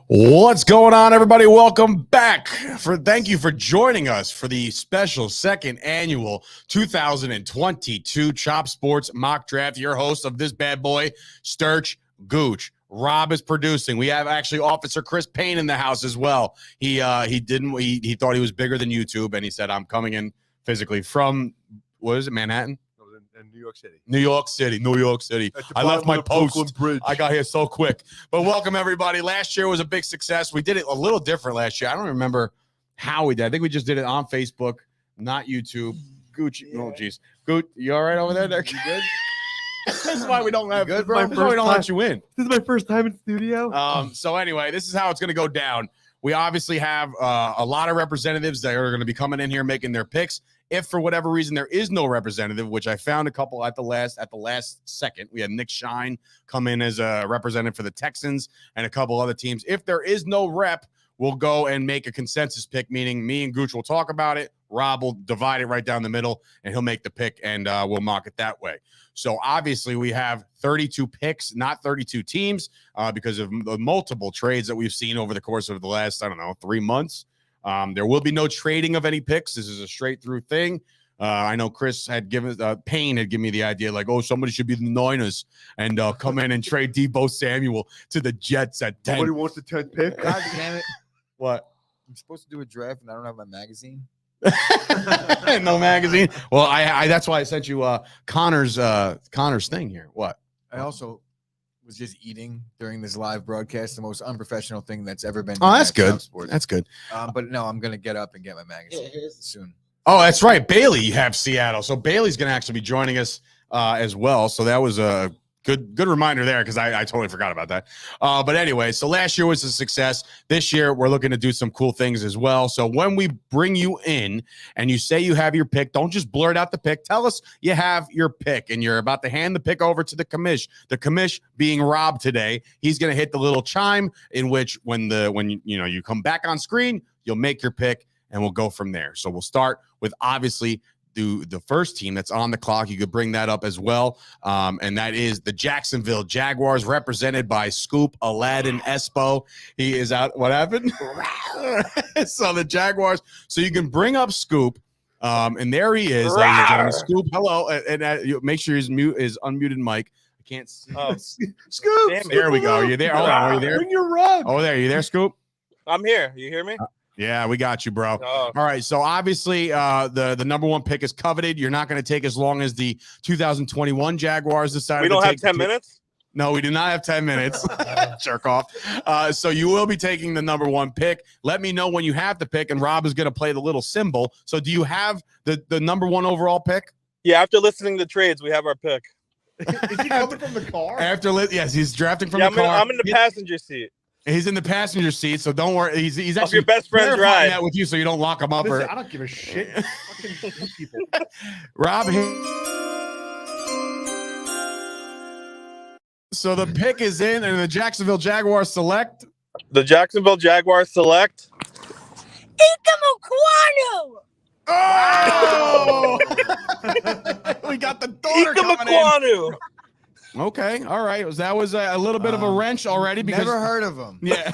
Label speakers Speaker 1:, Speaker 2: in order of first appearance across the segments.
Speaker 1: What's going on, everybody? Welcome back. Thank you for joining us for the special second annual 2022 Chop Sports Mock Draft. Your host of this bad boy, Sturch Gooch. Rob is producing. We have actually Officer Chris Payne in the house as well. He thought he was bigger than YouTube, and he said, "I'm coming in physically from what is it, Manhattan?"
Speaker 2: In New York City.
Speaker 1: New York City. I left my post. I got here so quick. But welcome, everybody. Last year was a big success. We did it a little different last year. I don't remember how we did. I think we just did it on Facebook, not YouTube. Gucci. Yeah. Oh, geez. Gooch, you all right over there? You good? This is why we don't have good, bro. We don't let you in.
Speaker 2: This is my first time in studio.
Speaker 1: So anyway, this is how it's going to go down. We obviously have a lot of representatives that are going to be coming in here making their picks. If for whatever reason there is no representative, which I found a couple at the last second, we had Nick Shine come in as a representative for the Texans and a couple other teams. If there is no rep, we'll go and make a consensus pick, meaning me and Gooch will talk about it. Rob will divide it right down the middle, and he'll make the pick, and we'll mock it that way. So obviously we have 32 picks, not 32 teams, because of the multiple trades that we've seen over the course of the last, 3 months. There will be no trading of any picks. This is a straight through thing. I know Chris had Payne had given me the idea, like, oh, somebody should be the Niners and come in and trade Deebo Samuel to the Jets at 10.
Speaker 2: Nobody wants the 10th pick.
Speaker 3: God damn it.
Speaker 1: What?
Speaker 3: I'm supposed to do a draft and I don't have my magazine.
Speaker 1: No magazine. Well, I that's why I sent you Connor's thing here. What?
Speaker 3: I also was just eating during this live broadcast, the most unprofessional thing that's ever been.
Speaker 1: Oh, that's good. That's good.
Speaker 3: But no, I'm gonna get up and get my magazine soon.
Speaker 1: Oh, that's right. Bailey, you have Seattle. So Bailey's gonna actually be joining us as well. So that was a good reminder there, because I totally forgot about that. But anyway, so last year was a success. This year, we're looking to do some cool things as well. So when we bring you in and you say you have your pick, don't just blurt out the pick. Tell us you have your pick, and you're about to hand the pick over to the commish. The commish being Rob today. He's going to hit the little chime in which when you come back on screen, you'll make your pick, and we'll go from there. So we'll start with obviously the first team that's on the clock. You could bring that up as well. And that is the Jacksonville Jaguars, represented by Scoop Aladdin Espo. He is out. What happened? So the Jaguars. So you can bring up Scoop. And there he is, ladies and gentlemen. Scoop, hello. And make sure his unmuted mic. I can't see.
Speaker 4: Oh.
Speaker 1: Scoop. There we go. Are you there? Hold on. Are you there?
Speaker 2: Bring your rug.
Speaker 1: Oh, there. Are you there, Scoop?
Speaker 4: I'm here. You hear me?
Speaker 1: Yeah, we got you, bro.
Speaker 4: Oh.
Speaker 1: All right, so obviously the number one pick is coveted. You're not going to take as long as the 2021 Jaguars decided
Speaker 4: We don't
Speaker 1: to
Speaker 4: have
Speaker 1: take
Speaker 4: 10 minutes?
Speaker 1: No, we do not have 10 minutes. Jerk off. So you will be taking the number one pick. Let me know when you have the pick, and Rob is going to play the little symbol. So do you have the number one overall pick?
Speaker 4: Yeah, after listening to trades, we have our pick.
Speaker 2: Is he coming from the car?
Speaker 1: Yes, he's drafting from the car.
Speaker 4: I'm in the passenger seat.
Speaker 1: He's in the passenger seat, so don't worry. He's actually
Speaker 4: your best friend's
Speaker 1: clarifying
Speaker 4: ride
Speaker 1: that with you, so you don't lock him up.
Speaker 2: Listen, I don't give a shit. Fucking people.
Speaker 1: Rob. So the pick is in, and the Jacksonville Jaguars select.
Speaker 4: The Jacksonville Jaguars select.
Speaker 5: Ikamukwanu!
Speaker 1: Oh! We got the daughter coming in. Okay, all right. That was a little bit of a wrench already. Because
Speaker 3: Never heard of him.
Speaker 1: Yeah,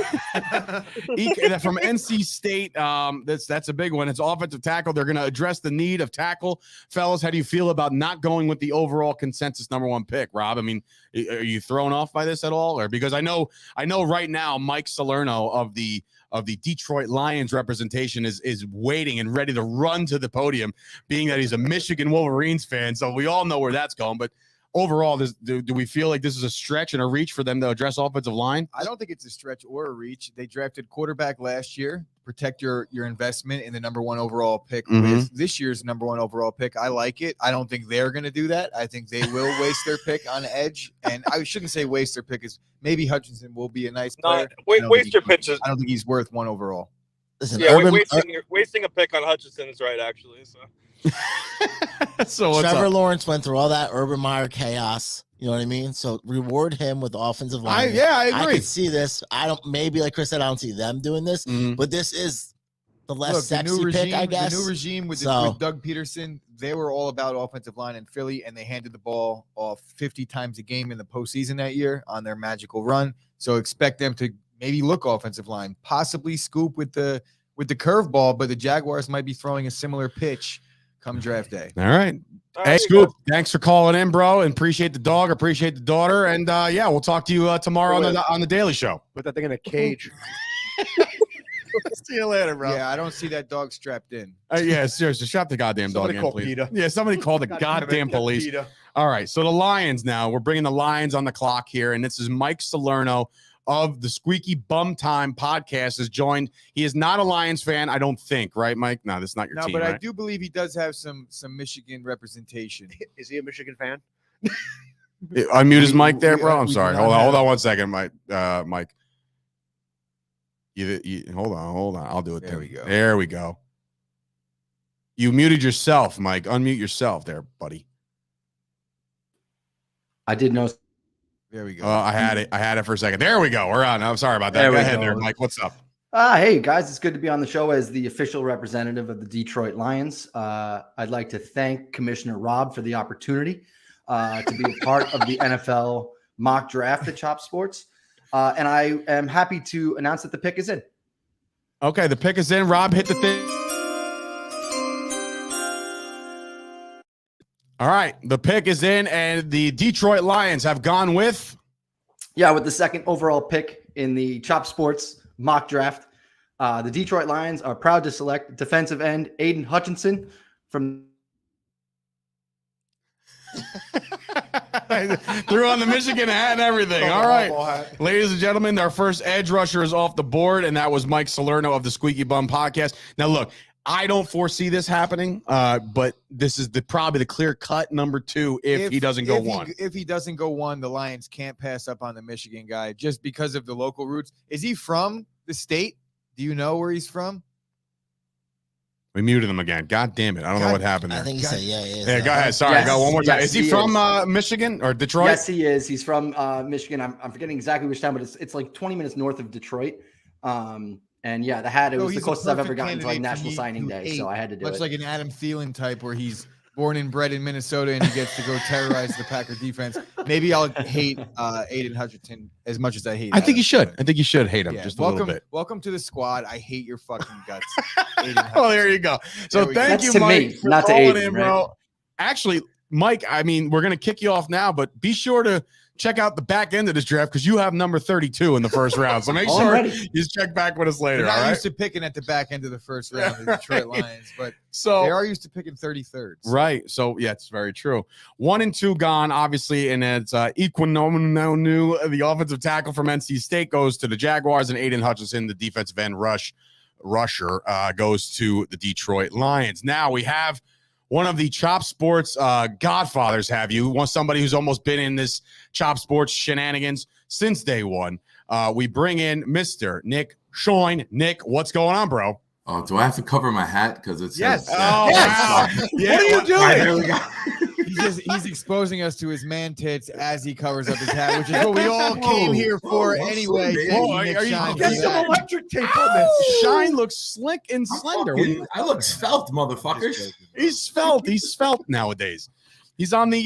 Speaker 1: from NC State. That's a big one. It's offensive tackle. They're going to address the need of tackle. Fellas, how do you feel about not going with the overall consensus number one pick, Rob? I mean, are you thrown off by this at all, or because I know right now Mike Salerno of the Detroit Lions representation is waiting and ready to run to the podium, being that he's a Michigan Wolverines fan. So we all know where that's going, but. Overall, do we feel like this is a stretch and a reach for them to address offensive line?
Speaker 3: I don't think it's a stretch or a reach. They drafted quarterback last year. Protect your investment in the number one overall pick with this year's number one overall pick. I like it. I don't think they're going to do that. I think they will waste their pick on edge. And I shouldn't say waste their pick. Is maybe Hutchinson will be a nice player.
Speaker 4: Waste your pitches.
Speaker 3: I don't think he's worth one overall.
Speaker 5: Listen,
Speaker 4: Yeah, wasting a pick on Hutchinson is right, actually. So.
Speaker 1: So
Speaker 5: Trevor Lawrence went through all that Urban Meyer chaos. You know what I mean? So reward him with offensive line.
Speaker 1: I agree.
Speaker 5: I can see this. Maybe like Chris said, I don't see them doing this, but this is the less sexy pick, I guess.
Speaker 3: The new regime with Doug Peterson, they were all about offensive line in Philly, and they handed the ball off 50 times a game in the postseason that year on their magical run. So expect them to maybe look offensive line, possibly scoop with the curveball, but the Jaguars might be throwing a similar pitch come draft day.
Speaker 1: All right.
Speaker 4: All
Speaker 1: Hey,
Speaker 4: right,
Speaker 1: Scoop, thanks for calling in, bro, and appreciate the dog, appreciate the daughter, and yeah, we'll talk to you tomorrow on the Daily Show.
Speaker 2: Put that thing in a cage.
Speaker 1: See you later, bro.
Speaker 3: Yeah, I don't see that dog strapped in.
Speaker 1: Yeah, seriously, strap the goddamn dog
Speaker 2: Somebody
Speaker 1: in,
Speaker 2: call
Speaker 1: please.
Speaker 2: PETA.
Speaker 1: Yeah, somebody call the
Speaker 2: God damn it,
Speaker 1: goddamn
Speaker 2: get
Speaker 1: police.
Speaker 2: PETA.
Speaker 1: All right, so the Lions now. We're bringing the Lions on the clock here, and this is Mike Salerno of the Squeaky Bum Time podcast has joined. He is not a Lions fan, I don't think, right, Mike? No, that's not your
Speaker 3: No,
Speaker 1: team,
Speaker 3: but
Speaker 1: right?
Speaker 3: I do believe he does have some Michigan representation.
Speaker 2: Is he a Michigan fan?
Speaker 1: Unmute his mic there, bro. I'm
Speaker 3: we
Speaker 1: sorry.
Speaker 3: do
Speaker 1: Hold
Speaker 3: not
Speaker 1: on
Speaker 3: have-
Speaker 1: 1 second, Mike. Mike. Hold on. I'll do it.
Speaker 3: There we go.
Speaker 1: There we go. You muted yourself, Mike. Unmute yourself there, buddy.
Speaker 6: I did know.
Speaker 3: There we go.
Speaker 1: I had it for a second. There we go. We're on. I'm sorry about that.
Speaker 6: There
Speaker 1: Go
Speaker 6: we
Speaker 1: ahead
Speaker 6: go.
Speaker 1: there, Mike. What's up?
Speaker 6: Hey, guys, it's good to be on the show as the official representative of the Detroit Lions. I'd like to thank Commissioner Rob for the opportunity to be a part of the NFL mock draft at Chop Sports. And I am happy to announce that the pick is in.
Speaker 1: Okay, the pick is in. Rob, hit the thing. All right, the pick is in, and the Detroit Lions have gone with.
Speaker 6: Yeah, with the second overall pick in the Chop Sports mock draft, the Detroit Lions are proud to select defensive end Aiden Hutchinson from.
Speaker 1: Threw on the Michigan hat and everything. All right, ladies and gentlemen, our first edge rusher is off the board, and that was Mike Salerno of the Squeaky Bum podcast. Now, look, I don't foresee this happening, but this is probably the clear-cut number 2 if he doesn't go 1.
Speaker 3: If he doesn't go 1, the Lions can't pass up on the Michigan guy just because of the local roots. Is he from the state? Do you know where he's from?
Speaker 1: We muted him again. God damn it. I don't know what happened there.
Speaker 5: I think he said, yeah.
Speaker 1: Yeah, go ahead. Sorry,
Speaker 6: Yes,
Speaker 1: go one more time.
Speaker 6: yes,
Speaker 1: Is he
Speaker 6: he
Speaker 1: from
Speaker 6: is.
Speaker 1: Michigan or Detroit?
Speaker 6: Yes, he is. He's from Michigan. I'm forgetting exactly which town, but it's like 20 minutes north of Detroit. And yeah, the hat, it
Speaker 3: No,
Speaker 6: was the
Speaker 3: he's a
Speaker 6: closest I've ever
Speaker 3: perfect
Speaker 6: gotten to like
Speaker 3: candidate
Speaker 6: National
Speaker 3: to
Speaker 6: Signing
Speaker 3: who
Speaker 6: Day,
Speaker 3: ate
Speaker 6: so I had to do
Speaker 3: much
Speaker 6: it.
Speaker 3: like an Adam Thielen type where he's born and bred in Minnesota and he gets to go terrorize the Packer defense. Maybe I'll hate Aiden Hutchinson as much as I hate
Speaker 1: I think
Speaker 3: Adam
Speaker 1: you should.
Speaker 3: Thielen.
Speaker 1: I think you should hate him
Speaker 3: Yeah,
Speaker 1: just a little bit.
Speaker 3: Welcome to the squad. I hate your fucking guts.
Speaker 1: Oh, there you go. So
Speaker 3: There we go.
Speaker 1: thank
Speaker 6: That's
Speaker 1: you,
Speaker 6: to
Speaker 1: Mike,
Speaker 6: me,
Speaker 1: for
Speaker 6: not to
Speaker 1: calling
Speaker 6: Aiden,
Speaker 1: in,
Speaker 6: right?
Speaker 1: bro. Actually, Mike, I mean, we're going to kick you off now, but be sure to check out the back end of this draft because you have number 32 in the first round. So make
Speaker 6: Oh, I'm
Speaker 1: sure
Speaker 6: ready.
Speaker 1: you check back with us later.
Speaker 3: They're
Speaker 1: All
Speaker 3: not
Speaker 1: right.
Speaker 3: used to picking at the back end of the first round of the Detroit Lions, but
Speaker 1: So
Speaker 3: they are used to picking 33rds.
Speaker 1: right. So yeah, it's very true. 1 and 2 gone, obviously, and it's Equinonu, the offensive tackle from NC State, goes to the Jaguars, and Aiden Hutchinson, the defensive end rusher, goes to the Detroit Lions. Now we have one of the Chop Sports godfathers. Have you want somebody who's almost been in this Chop Sports shenanigans since day one? We bring in Mr. Nick Schoen. Nick, what's going on, bro?
Speaker 7: Oh, do I have to cover my hat because it says?
Speaker 2: Yes.
Speaker 1: Oh,
Speaker 2: Yes.
Speaker 1: wow.
Speaker 2: What are you
Speaker 7: All
Speaker 2: doing?
Speaker 7: right, there we go.
Speaker 3: He's exposing us to his man tits as he covers up his hat, which is what we all came here for
Speaker 7: Whoa,
Speaker 3: anyway.
Speaker 7: whoa,
Speaker 3: Thank you,
Speaker 1: are
Speaker 3: Nick
Speaker 1: you-
Speaker 3: Shine,
Speaker 2: Get
Speaker 3: for
Speaker 2: some
Speaker 3: that.
Speaker 2: electric tape on this.
Speaker 1: Shine looks slick and slender.
Speaker 7: I look svelte, motherfuckers.
Speaker 1: He's svelte. He's svelte nowadays. He's on the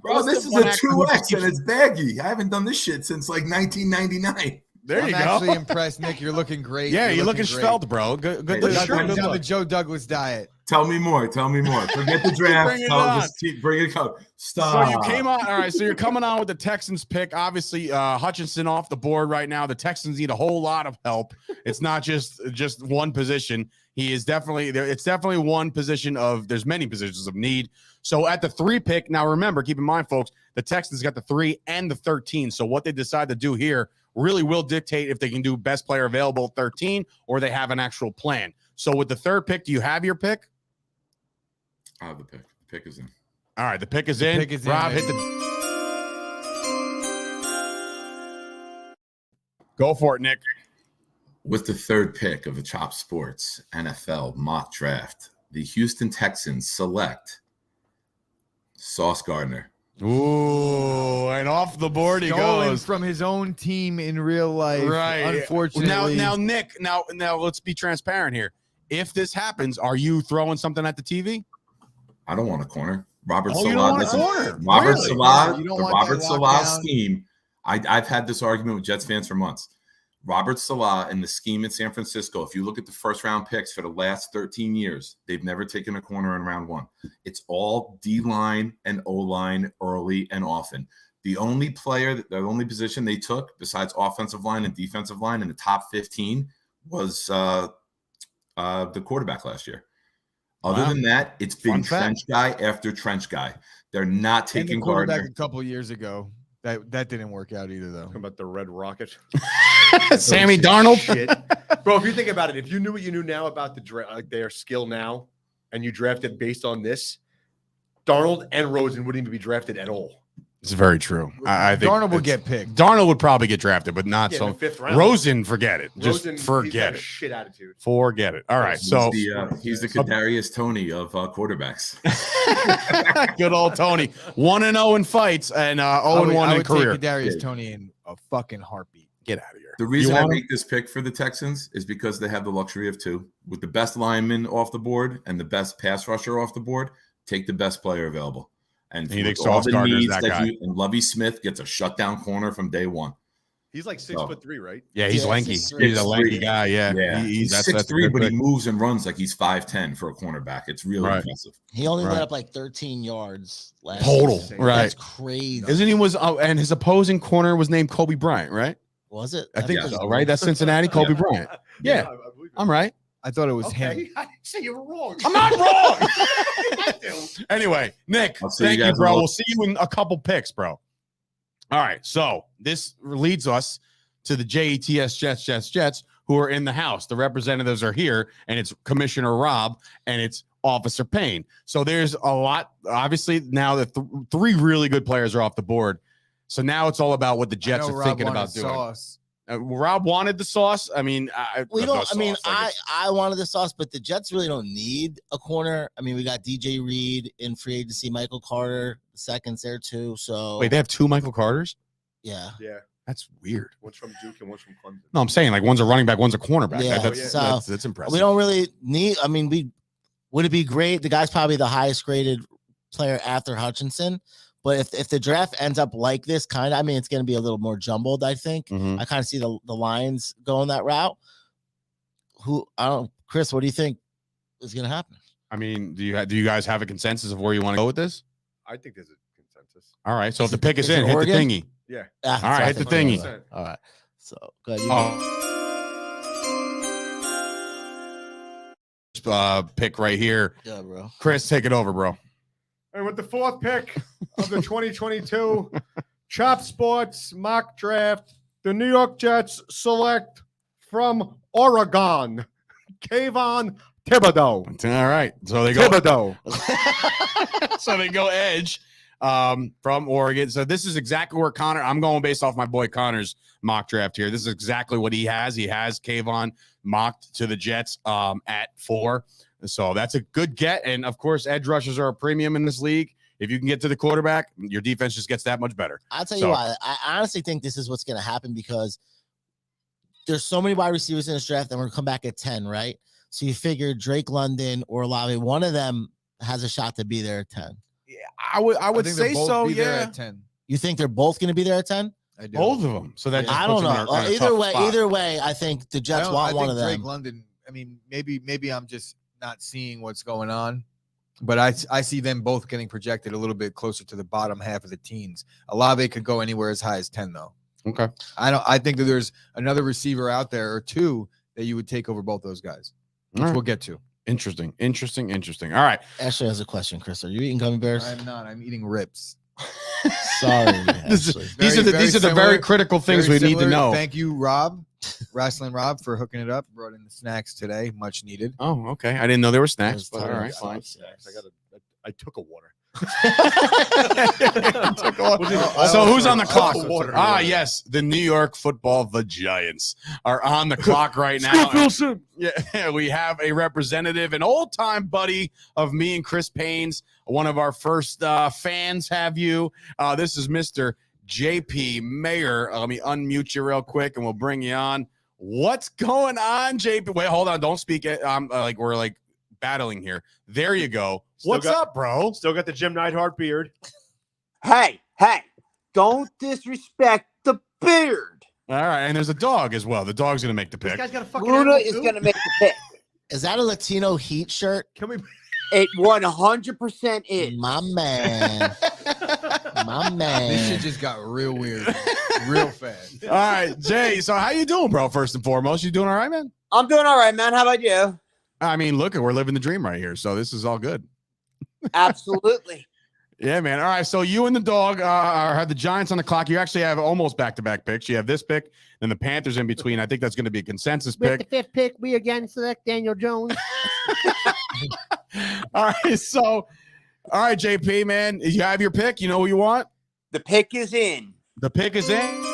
Speaker 7: Bro, this is a 2X and it's baggy. I haven't done this shit since like 1999.
Speaker 1: There
Speaker 3: I'm
Speaker 1: you
Speaker 3: actually
Speaker 1: go.
Speaker 3: impressed, Nick. You're looking great.
Speaker 1: Yeah, you're looking
Speaker 3: great.
Speaker 1: svelte, bro. Good
Speaker 7: Hey,
Speaker 1: good
Speaker 7: look,
Speaker 1: shirt.
Speaker 7: I'm
Speaker 1: Good
Speaker 3: He's on the
Speaker 1: look.
Speaker 3: Joe Douglas diet.
Speaker 7: Tell me more. Forget the draft.
Speaker 1: Bring it on.
Speaker 7: Bring it up.
Speaker 1: So
Speaker 7: Stop.
Speaker 1: you came on. All right. So you're coming on with the Texans pick. Obviously, Hutchinson off the board right now. The Texans need a whole lot of help. It's not just one position. He is definitely there. It's definitely one position of. There's many positions of need. So at the 3 pick, now remember, keep in mind, folks, the Texans got the 3 and the 13. So what they decide to do here really will dictate if they can do best player available at 13 or they have an actual plan. So with the 3rd pick, do you have your pick?
Speaker 7: I have the pick. The pick is in.
Speaker 1: All right, the pick is
Speaker 3: The
Speaker 1: in.
Speaker 3: pick is in,
Speaker 1: Rob, hit
Speaker 3: baby.
Speaker 1: the. Go for it, Nick.
Speaker 7: With the 3rd pick of the Chop Sports NFL mock draft, the Houston Texans select Sauce Gardner.
Speaker 1: Ooh, and off the board he
Speaker 3: Stolen
Speaker 1: goes.
Speaker 3: from his own team in real life.
Speaker 1: Right.
Speaker 3: Unfortunately.
Speaker 1: Now, Nick. Now, let's be transparent here. If this happens, are you throwing something at the TV?
Speaker 7: I don't want a corner. Robert
Speaker 1: Oh, you
Speaker 7: Salah
Speaker 1: don't want a
Speaker 7: doesn't.
Speaker 1: corner?
Speaker 7: Robert
Speaker 1: Really?
Speaker 7: Salah,
Speaker 3: You don't
Speaker 7: the
Speaker 3: want that
Speaker 7: Robert Salah
Speaker 3: lockdown?
Speaker 7: scheme. I've had this argument with Jets fans for months. Robert Saleh and the scheme in San Francisco, if you look at the first round picks for the last 13 years, they've never taken a corner in round 1. It's all D-line and O-line early and often. The only position they took besides offensive line and defensive line in the top 15 was the quarterback last year. Other than that, it's been trench guy after trench guy. They're not taking
Speaker 3: quarterback
Speaker 7: Gardner.
Speaker 3: a couple of years ago. That didn't work out either, though.
Speaker 2: Talking about the Red Rocket.
Speaker 1: Sammy Darnold.
Speaker 2: Shit. Bro, if you think about it, if you knew what you knew now about the draft, like their skill now, and you drafted based on this, Darnold and Rosen wouldn't even be drafted at all.
Speaker 1: It's very true. I think
Speaker 3: Darnold would get picked.
Speaker 1: Darnold would probably get drafted, but not
Speaker 2: Yeah,
Speaker 1: so.
Speaker 2: in the 5th round.
Speaker 1: Rosen, forget it. Just
Speaker 2: Rosen, he's
Speaker 1: forget
Speaker 2: got a
Speaker 1: it.
Speaker 2: shit attitude.
Speaker 1: Forget it. All right. So
Speaker 7: He's the Kadarius Toney of quarterbacks.
Speaker 1: good old Tony, 1-0 in fights and 0-1 in career.
Speaker 3: Take Kadarius Toney in a fucking heartbeat.
Speaker 1: Get out of here.
Speaker 7: The reason I make this pick for the Texans is because they have the luxury of 2. With the best lineman off the board and the best pass rusher off the board, take the best player available. And
Speaker 1: you think
Speaker 7: all
Speaker 1: Sauce
Speaker 7: the
Speaker 1: Gardner's
Speaker 7: needs
Speaker 1: that guy?
Speaker 7: and Lovie Smith gets a shutdown corner from day 1.
Speaker 2: He's like 6'3", right?
Speaker 1: Yeah, he's
Speaker 5: Yeah,
Speaker 1: lanky.
Speaker 5: 6'3".
Speaker 1: He's a lanky guy. Yeah,
Speaker 7: He's
Speaker 1: that's
Speaker 7: 6'3", but he moves and runs like he's 5'10" for a cornerback. It's really impressive.
Speaker 5: He only
Speaker 1: Right.
Speaker 5: let up like 13 yards last
Speaker 1: Total,
Speaker 5: season.
Speaker 1: right?
Speaker 5: That's crazy.
Speaker 1: Isn't he and his opposing corner was named Kobe Bryant, right?
Speaker 5: Was it?
Speaker 1: I think
Speaker 5: That's
Speaker 1: so, right? That's Cincinnati, Kobe Bryant. Yeah,
Speaker 2: I believe it.
Speaker 1: I'm right.
Speaker 3: I thought it was him.
Speaker 2: Okay, I didn't say you were wrong.
Speaker 1: I'm not wrong. Anyway, Nick,
Speaker 7: I'll see
Speaker 1: thank
Speaker 7: you
Speaker 1: you,
Speaker 7: guys
Speaker 1: bro.
Speaker 7: all.
Speaker 1: We'll see you in a couple picks, bro. All right, so this leads us to the Jets, who are in the house. The representatives are here, and it's Commissioner Rob and it's Officer Payne. So there's a lot. Obviously, now that 3 really good players are off the board. So now it's all about what the Jets are thinking about doing.
Speaker 3: Sauce.
Speaker 1: Rob wanted the sauce. I mean,
Speaker 5: We
Speaker 1: no
Speaker 5: don't. I mean,
Speaker 1: sauce, like
Speaker 5: I wanted the sauce, but the Jets really don't need a corner. I mean, we got DJ Reed in free agency, Michael Carter, seconds there too. So
Speaker 1: wait, they have 2 Michael Carters?
Speaker 5: yeah.
Speaker 2: Yeah,
Speaker 1: That's weird.
Speaker 2: one's from Duke and one's from Clemson.
Speaker 1: No, I'm saying like one's a running back, one's a cornerback.
Speaker 5: Yeah,
Speaker 1: That's impressive.
Speaker 5: We don't really need. I mean, would it be great? The guy's probably the highest graded player after Hutchinson. But if the draft ends up like this, kind of, I mean, it's going to be a little more jumbled, I think.
Speaker 1: Mhm.
Speaker 5: I kind of see the Lions going that route. Chris, what do you think is going to happen?
Speaker 1: I mean, do you guys have a consensus of where you want to go with this?
Speaker 2: I think there's a consensus.
Speaker 1: All right. So if the pick is
Speaker 5: Is it
Speaker 1: in, hit the
Speaker 5: Oregon?
Speaker 1: thingy.
Speaker 2: Yeah.
Speaker 5: All
Speaker 1: right, hit the thingy.
Speaker 5: All right. So go ahead.
Speaker 1: Pick right here.
Speaker 5: Yeah, bro.
Speaker 1: Chris, take it over, bro.
Speaker 2: And with the 4th pick of the 2022 Chop Sports mock draft, the New York Jets select from Oregon, Kayvon Thibodeau.
Speaker 1: All right. So they go.
Speaker 2: Thibodeau.
Speaker 1: So they go edge from Oregon. So this is exactly where I'm going based off my boy Connor's mock draft here. This is exactly what he has. He has Kayvon mocked to the Jets at 4. So that's a good get. And of course, edge rushers are a premium in this league. If you can get to the quarterback, your defense just gets that much better.
Speaker 5: I'll tell you why. I honestly think this is what's going to happen because there's so many wide receivers in this draft, and we're going to come back at 10, right? So you figure Drake London or Olave, one of them has a shot to be there at 10.
Speaker 1: Yeah, I would
Speaker 3: think
Speaker 1: say
Speaker 3: they'll both
Speaker 1: so.
Speaker 3: be there
Speaker 1: Yeah,
Speaker 3: at 10.
Speaker 5: You think they're both going to be there at 10?
Speaker 3: I do.
Speaker 1: both of them. So that just
Speaker 5: I
Speaker 1: puts
Speaker 5: don't
Speaker 1: them in
Speaker 5: know.
Speaker 1: a- in a
Speaker 5: Either
Speaker 1: tough
Speaker 5: way,
Speaker 1: spot.
Speaker 5: I think the Jets
Speaker 3: I
Speaker 5: want
Speaker 3: think
Speaker 5: one of them.
Speaker 3: Drake London. I mean, maybe I'm just not seeing what's going on, but I see them both getting projected a little bit closer to the bottom half of the teens. Olave could go anywhere as high as 10, though.
Speaker 1: Okay.
Speaker 3: I think that there's another receiver out there or 2 that you would take over both those guys, which
Speaker 1: All right.
Speaker 3: we'll get to.
Speaker 1: Interesting. All right.
Speaker 5: Ashley has a question, Chris. Are you eating gummy bears?
Speaker 3: I'm not. I'm eating ribs.
Speaker 5: Sorry.
Speaker 1: These
Speaker 5: Ashley.
Speaker 1: are the very
Speaker 3: similar-
Speaker 1: critical things
Speaker 3: very
Speaker 1: we need to
Speaker 3: similar.
Speaker 1: know.
Speaker 3: Thank you, Rob, Wrestling Rob, for hooking it up. Brought in the snacks today, much needed.
Speaker 1: Oh, okay. I didn't know there were snacks.
Speaker 5: There's
Speaker 1: But all
Speaker 5: tons
Speaker 1: right,
Speaker 5: of
Speaker 1: fine.
Speaker 5: snacks.
Speaker 2: I took a water.
Speaker 1: So who's on the clock?
Speaker 2: Water.
Speaker 1: Yes, the New York Football, the Giants are on the clock right now. Yeah, we have a representative, an old-time buddy of me and Chris Payne's, one of our first fans. Have you? This is Mr. JP Mayer. Let me unmute you real quick, and we'll bring you on. What's going on, JP? Wait, hold on. Don't speak it. We're battling here. There you go. What's up, bro?
Speaker 2: Still got the Jim Neidhart beard.
Speaker 8: Hey, don't disrespect the beard.
Speaker 1: All right, and there's a dog as well. The dog's gonna make the
Speaker 2: This
Speaker 1: pick.
Speaker 2: guy's got a fucking
Speaker 8: Bruno
Speaker 2: animal
Speaker 8: is
Speaker 2: too?
Speaker 8: going to make the pick.
Speaker 5: Is that a Latino Heat shirt?
Speaker 2: Can we?
Speaker 8: It 100% is.
Speaker 5: My man. My
Speaker 3: This shit
Speaker 5: man.
Speaker 3: just got real weird, real fast.
Speaker 1: All right, Jay. So how you doing, bro? First and foremost, you doing all right, man?
Speaker 8: I'm doing all right, man. How about you?
Speaker 1: I mean, look, we're living the dream right here, so this is all good.
Speaker 8: Absolutely.
Speaker 1: Yeah, man. All right, so you and the dog have the Giants on the clock. You actually have almost back-to-back picks. You have this pick and the Panthers in between. I think that's going to be a consensus
Speaker 2: With the
Speaker 1: pick.
Speaker 2: fifth pick, we again select Daniel Jones.
Speaker 1: All right, so, all right, JP, man, you have your pick. You know who you want?
Speaker 8: The pick is in.
Speaker 1: The pick is in.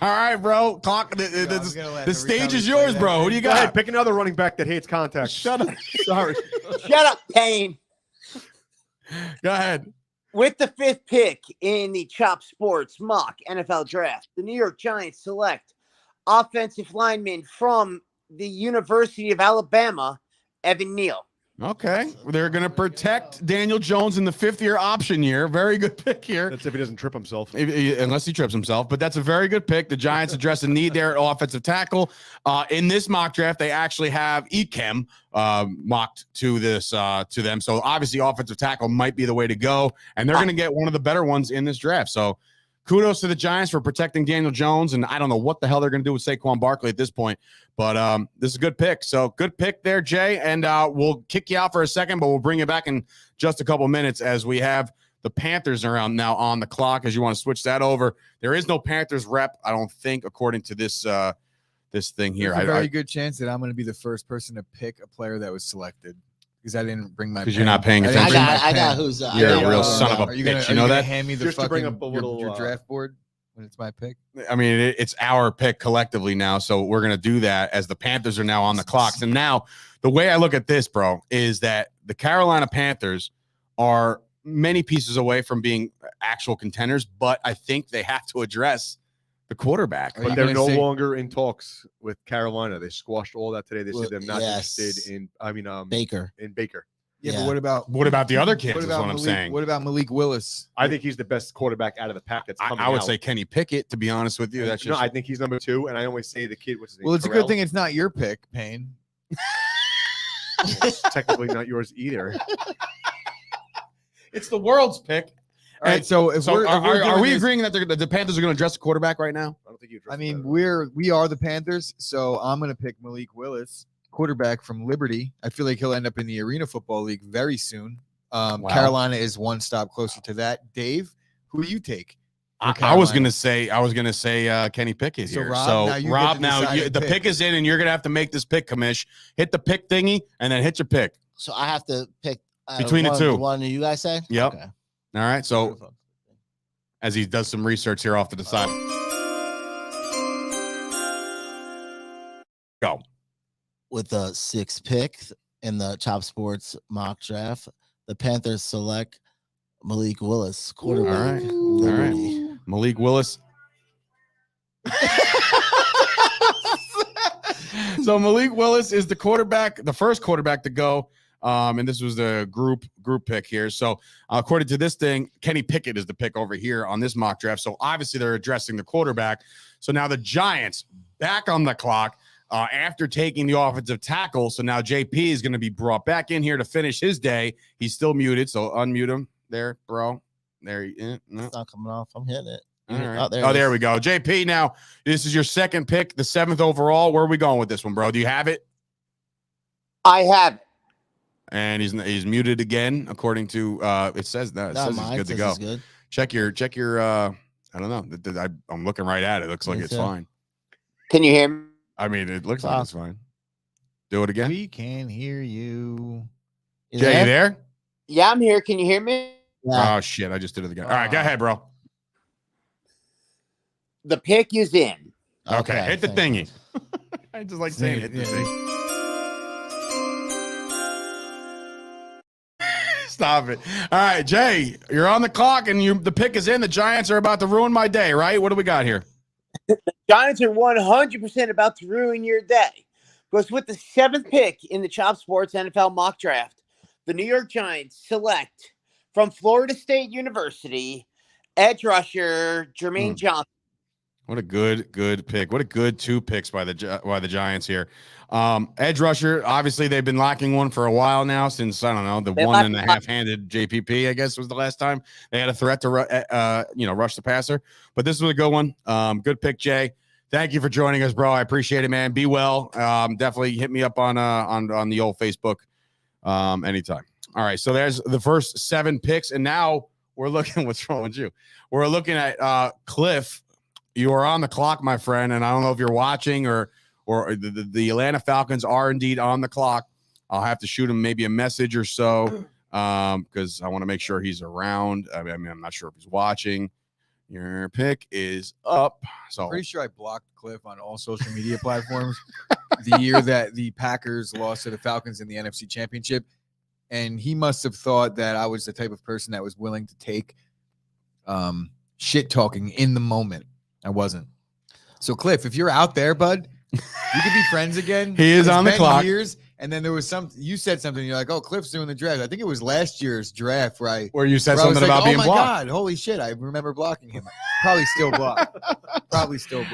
Speaker 1: All right, bro. Clock. The stage is yours, bro. Who do you
Speaker 2: Go ahead,
Speaker 1: got?
Speaker 2: pick another running back that hates contact.
Speaker 1: Shut up.
Speaker 2: Sorry.
Speaker 8: Shut up, Payne.
Speaker 1: Go ahead.
Speaker 8: With the fifth pick in the Chop Sports mock NFL draft, the New York Giants select offensive lineman from the University of Alabama, Evan Neal.
Speaker 1: Okay. They're going to protect Daniel Jones in the fifth-year option year. Very good pick here.
Speaker 2: That's if he doesn't trip himself.
Speaker 1: Unless he trips himself, but that's a very good pick. The Giants address a need there at offensive tackle. In this mock draft, they actually have Ekem mocked to this to them. So obviously, offensive tackle might be the way to go, and they're going to get one of the better ones in this draft. So kudos to the Giants for protecting Daniel Jones, and I don't know what the hell they're going to do with Saquon Barkley at this point, but this is a good pick. So good pick there, Jay, and we'll kick you out for a second, but we'll bring you back in just a couple minutes as we have the Panthers around now on the clock. As you want to switch that over, there is no Panthers rep, I don't think, according to this this thing here.
Speaker 3: There's a very good chance that I'm going to be the first person to pick a player that was selected because I didn't bring my.
Speaker 1: 'Cause you're not paying
Speaker 3: I didn't
Speaker 1: attention.
Speaker 3: bring my
Speaker 5: I got
Speaker 3: pen.
Speaker 5: who's.
Speaker 1: You're
Speaker 5: I
Speaker 1: a
Speaker 5: got-
Speaker 1: real son of a
Speaker 3: Are you gonna,
Speaker 1: bitch.
Speaker 3: are
Speaker 1: You know
Speaker 3: gonna
Speaker 1: that?
Speaker 3: hand me the
Speaker 2: Just to bring
Speaker 3: fucking
Speaker 2: up a
Speaker 3: your
Speaker 2: little,
Speaker 3: draft board when it's my pick?
Speaker 1: I mean, it's our pick collectively now, so we're going to do that as the Panthers are now on the clocks. And now the way I look at this, bro, is that the Carolina Panthers are many pieces away from being actual contenders, but I think they have to address the quarterback.
Speaker 3: Are
Speaker 2: But
Speaker 3: you
Speaker 2: they're
Speaker 3: gonna
Speaker 2: no
Speaker 3: say-
Speaker 2: longer in talks with Carolina. They squashed all that today. They
Speaker 5: Well,
Speaker 2: said they're not
Speaker 5: yes.
Speaker 2: interested in.
Speaker 5: Baker.
Speaker 2: In Baker.
Speaker 3: Yeah,
Speaker 5: Yeah.
Speaker 3: but what about
Speaker 1: What about the other kids
Speaker 3: what
Speaker 1: is
Speaker 3: about
Speaker 1: what I'm
Speaker 3: Malik,
Speaker 1: saying.
Speaker 3: What about Malik Willis?
Speaker 2: I think he's the best quarterback out of the pack that's coming
Speaker 1: I would
Speaker 2: out.
Speaker 1: say Kenny Pickett, to be honest with you. That's just
Speaker 2: No, I think he's number 2, and I always say the kid. What's his name?
Speaker 3: Well, it's a
Speaker 2: Corral.
Speaker 3: good thing it's not your pick, Payne.
Speaker 2: It's technically not yours either.
Speaker 1: it's the world's pick.
Speaker 3: All right, so if
Speaker 1: So
Speaker 3: we're, if we're
Speaker 1: are
Speaker 3: doing
Speaker 1: we
Speaker 3: this-
Speaker 1: agreeing that the Panthers are going to address the quarterback right now?
Speaker 2: I don't think you.
Speaker 3: I mean, we are the Panthers, so I'm going to pick Malik Willis, quarterback from Liberty. I feel like he'll end up in the Arena Football League very soon.
Speaker 1: Wow.
Speaker 3: Carolina is one stop closer to that. Dave, who do you take? for
Speaker 1: I was
Speaker 3: Carolina?
Speaker 1: gonna say Kenny Pickett
Speaker 3: So,
Speaker 1: here.
Speaker 3: Rob,
Speaker 1: So
Speaker 3: now you get
Speaker 1: Rob,
Speaker 3: to
Speaker 1: now
Speaker 3: decide a
Speaker 1: the
Speaker 3: pick.
Speaker 1: pick is in, and you're gonna have to make this pick, Commish. Hit the pick thingy, and then hit your pick.
Speaker 5: So I have to pick
Speaker 1: Between the two.
Speaker 5: One you guys say?
Speaker 1: Yep.
Speaker 5: Okay.
Speaker 1: All right. So as he does some research here off to the side. Go.
Speaker 5: With the 6th pick in the Chop Sports mock draft, the Panthers select Malik Willis, quarterback.
Speaker 1: All right.
Speaker 5: Liberty.
Speaker 1: Malik Willis. So Malik Willis is the quarterback, the first quarterback to go. And this was the group pick here. So according to this thing, Kenny Pickett is the pick over here on this mock draft. So obviously they're addressing the quarterback. So now the Giants back on the clock after taking the offensive tackle. So now JP is going to be brought back in here to finish his day. He's still muted, so unmute him there, bro. There, no.
Speaker 5: It's not coming off. I'm hitting it.
Speaker 1: All right.
Speaker 5: Oh, there
Speaker 1: Oh,
Speaker 5: it
Speaker 1: there
Speaker 5: is.
Speaker 1: we go. JP, now this is your second pick, the 7th overall. Where are we going with this one, bro? Do you have it?
Speaker 8: I have it.
Speaker 1: And he's muted again, according to it says that. It
Speaker 5: No,
Speaker 1: says he's
Speaker 5: mine
Speaker 1: good to
Speaker 5: says
Speaker 1: go.
Speaker 5: it's good.
Speaker 1: Check your I don't know. I'm looking right at it. Looks like
Speaker 5: Me
Speaker 1: it's
Speaker 5: too.
Speaker 1: fine.
Speaker 8: Can you hear me?
Speaker 1: I mean, it looks like it's fine. Do it again.
Speaker 3: We can hear you.
Speaker 5: You
Speaker 1: Jay,
Speaker 5: there?
Speaker 1: you there?
Speaker 8: Yeah, I'm here. Can you hear me?
Speaker 5: Yeah.
Speaker 1: Oh shit, I just did it again. All right, go ahead, bro.
Speaker 8: The pick is in.
Speaker 1: Okay, hit the
Speaker 5: thank you.
Speaker 1: thingy. I just like saying hit the
Speaker 3: Yeah.
Speaker 1: thing. Stop it. All right, Jay, you're on the clock and the pick is in. The Giants are about to ruin my day, right? What do we got here?
Speaker 8: Giants are 100% about to ruin your day. Because with the 7th pick in the Chop Sports NFL mock draft, the New York Giants select from Florida State University, edge rusher Jermaine Johnson.
Speaker 1: What a good pick. What a good 2 picks by the Giants here. Edge rusher, obviously they've been lacking one for a while now since, I don't know, the 1.5-handed JPP, I guess, was the last time they had a threat to rush the passer. But this was a good one. Good pick, Jay. Thank you for joining us, bro. I appreciate it, man. Be well. Definitely hit me up on the old Facebook anytime. All right, so there's the first 7 picks, and now we're looking. What's wrong with you? We're looking at Cliff. You are on the clock, my friend, and I don't know if you're watching or the Atlanta Falcons are indeed on the clock. I'll have to shoot him maybe a message or so because I want to make sure he's around. I mean, I'm not sure if he's watching. Your pick is up. So
Speaker 3: I'm pretty sure I blocked Cliff on all social media platforms the year that the Packers lost to the Falcons in the NFC Championship. And he must have thought that I was the type of person that was willing to take shit talking in the moment. I wasn't. So, Cliff, if you're out there, bud, you could be friends again.
Speaker 1: He is on the clock.
Speaker 3: Years, and then there was you said something. You're like, oh, Cliff's doing the draft. I think it was last year's draft, right?
Speaker 1: Where you said something about being blocked.
Speaker 3: Oh, my God. Holy shit. I remember blocking him. Probably still blocked.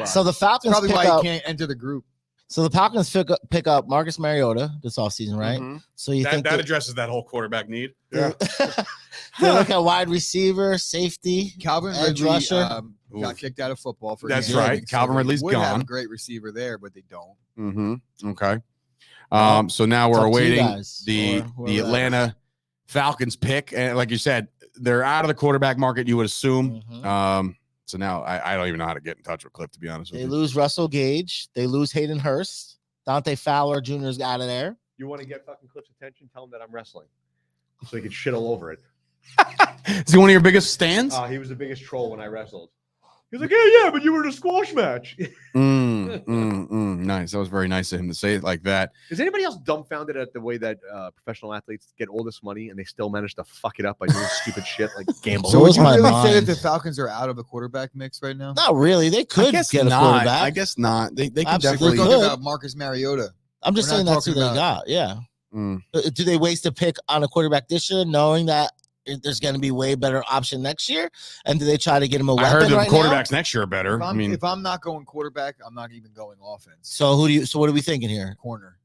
Speaker 5: So the Falcons
Speaker 3: probably why he can't enter the group.
Speaker 5: So the Falcons pick up Marcus Mariota this offseason, right?
Speaker 1: Mm-hmm.
Speaker 5: So you think
Speaker 1: that addresses that whole quarterback need?
Speaker 2: Yeah.
Speaker 5: They look at wide receiver, safety,
Speaker 3: Calvin
Speaker 5: edge
Speaker 3: Ridley
Speaker 5: rusher.
Speaker 3: Got kicked out of football for
Speaker 1: That's
Speaker 3: gambling,
Speaker 1: right. Calvin Ridley's
Speaker 3: would have
Speaker 1: gone.
Speaker 3: a great receiver there, but they don't.
Speaker 1: Mm-hmm. Okay. So now we're awaiting the Atlanta Falcons pick, and like you said, they're out of the quarterback market. You would assume.
Speaker 5: Mm-hmm.
Speaker 1: So now I don't even know how to get in touch with Cliff, to be honest with
Speaker 5: They
Speaker 1: you.
Speaker 5: lose Russell Gage. They lose Hayden Hurst. Dante Fowler Jr.'s out of there.
Speaker 2: You want to get fucking Cliff's attention? Tell him that I'm wrestling, so he can shit all over it.
Speaker 1: Is he one of your biggest stands?
Speaker 2: He was the biggest troll when I wrestled. He was like, yeah, but you were in a squash match.
Speaker 1: Nice. That was very nice of him to say it like that.
Speaker 2: Is anybody else dumbfounded at the way that professional athletes get all this money and they still manage to fuck it up by doing stupid shit like gambling?
Speaker 3: So would you
Speaker 5: my
Speaker 3: really say
Speaker 5: mind.
Speaker 3: that the Falcons are out of the quarterback mix right now?
Speaker 5: Not really. They could get a quarterback.
Speaker 1: I guess not. They can
Speaker 5: Absolutely.
Speaker 1: definitely.
Speaker 3: We're
Speaker 5: Good.
Speaker 3: talking about Marcus Mariota.
Speaker 5: I'm just
Speaker 3: We're
Speaker 5: saying
Speaker 3: not
Speaker 5: that's who they
Speaker 3: talking
Speaker 5: got. Yeah.
Speaker 1: Mm.
Speaker 5: Do they waste a pick on a quarterback this year, knowing that there's going to be way better option next year? And do they try to get him a weapon
Speaker 1: I heard the
Speaker 5: right
Speaker 1: quarterbacks
Speaker 5: now?
Speaker 1: next year are better.
Speaker 3: If I'm not going quarterback, I'm not even going offense.
Speaker 5: So what are we thinking here?
Speaker 3: Corner.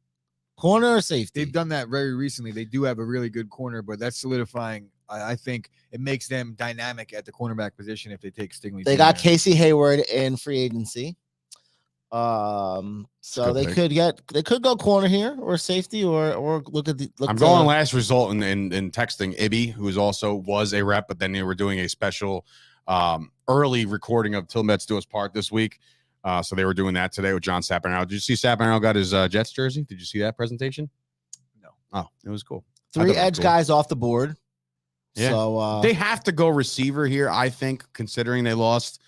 Speaker 5: Corner or safety?
Speaker 3: They've done that very recently. They do have a really good corner, but that's solidifying. I think it makes them dynamic at the cornerback position if they take Stingley.
Speaker 5: They got Casey Hayward in free agency. So they could go corner here or safety or look at the.
Speaker 1: I'm going last result in texting Ibby, who was a rep, but then they were doing a special early recording of Till Mets Do Us Part this week. So they were doing that today with John Sapanaro. Did you see Sapanaro got his Jets jersey? Did you see that presentation?
Speaker 3: No.
Speaker 1: Oh, it was cool.
Speaker 5: 3 edge guys off the board.
Speaker 1: Yeah.
Speaker 5: So
Speaker 1: they have to go receiver here, I think, considering they lost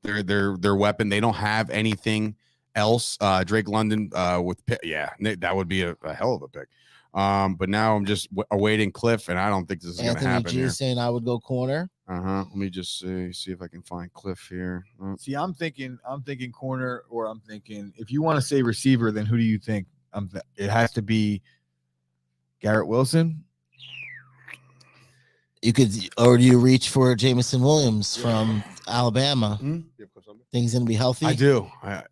Speaker 1: their weapon. They don't have anything else. Drake London with pick. Yeah, that would be a hell of a pick. But now I'm just awaiting Cliff, and I don't think this is going to happen.
Speaker 5: Anthony G saying I would go corner.
Speaker 1: Let me just see if I can find Cliff here.
Speaker 3: See, I'm thinking corner, or I'm thinking if you want to say receiver, then who do you think? It has to be Garrett Wilson.
Speaker 5: You could, or do you reach for Jamison Williams from Alabama? Think he's gonna be healthy?
Speaker 1: I do. I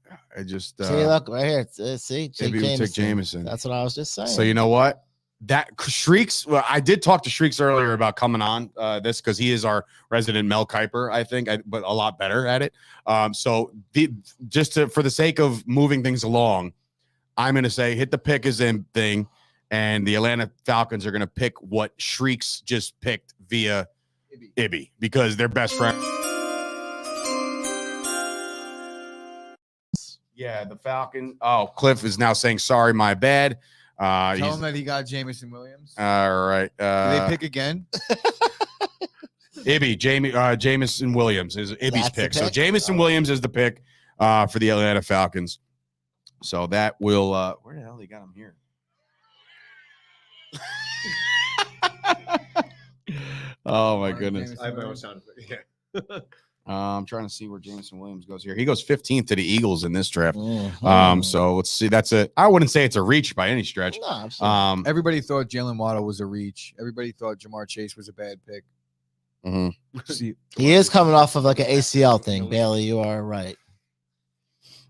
Speaker 1: just
Speaker 5: see, look right here. See,
Speaker 1: maybe we took Jamison.
Speaker 5: That's what I was just saying.
Speaker 1: So you know what? That Shrieks. Well, I did talk to Shrieks earlier about coming on this because he is our resident Mel Kiper, I think, but a lot better at it. So for the sake of moving things along, I'm going to say hit the pick is in thing, and the Atlanta Falcons are going to pick what Shrieks just picked via Ibby because they're best friends. Yeah, the Falcon. Oh, Cliff is now saying sorry, my bad.
Speaker 3: Tell him that he got Jamison Williams.
Speaker 1: All right.
Speaker 3: Do they pick again?
Speaker 1: Jamison Williams is Ibby's pick. So Jamison Williams is the pick for the Atlanta Falcons. So that will where the hell they got him here? Oh my goodness.
Speaker 2: I have my own sound effect. Yeah.
Speaker 1: I'm trying to see where Jamison Williams goes here. He goes 15th to the Eagles in this draft.
Speaker 5: Mm-hmm.
Speaker 1: So let's see. I wouldn't say it's a reach by any stretch.
Speaker 5: No,
Speaker 3: everybody thought Jalen Waddle was a reach. Everybody thought Jamar Chase was a bad pick.
Speaker 1: Mhm.
Speaker 5: He is coming off of like an ACL thing. Bailey, you are right.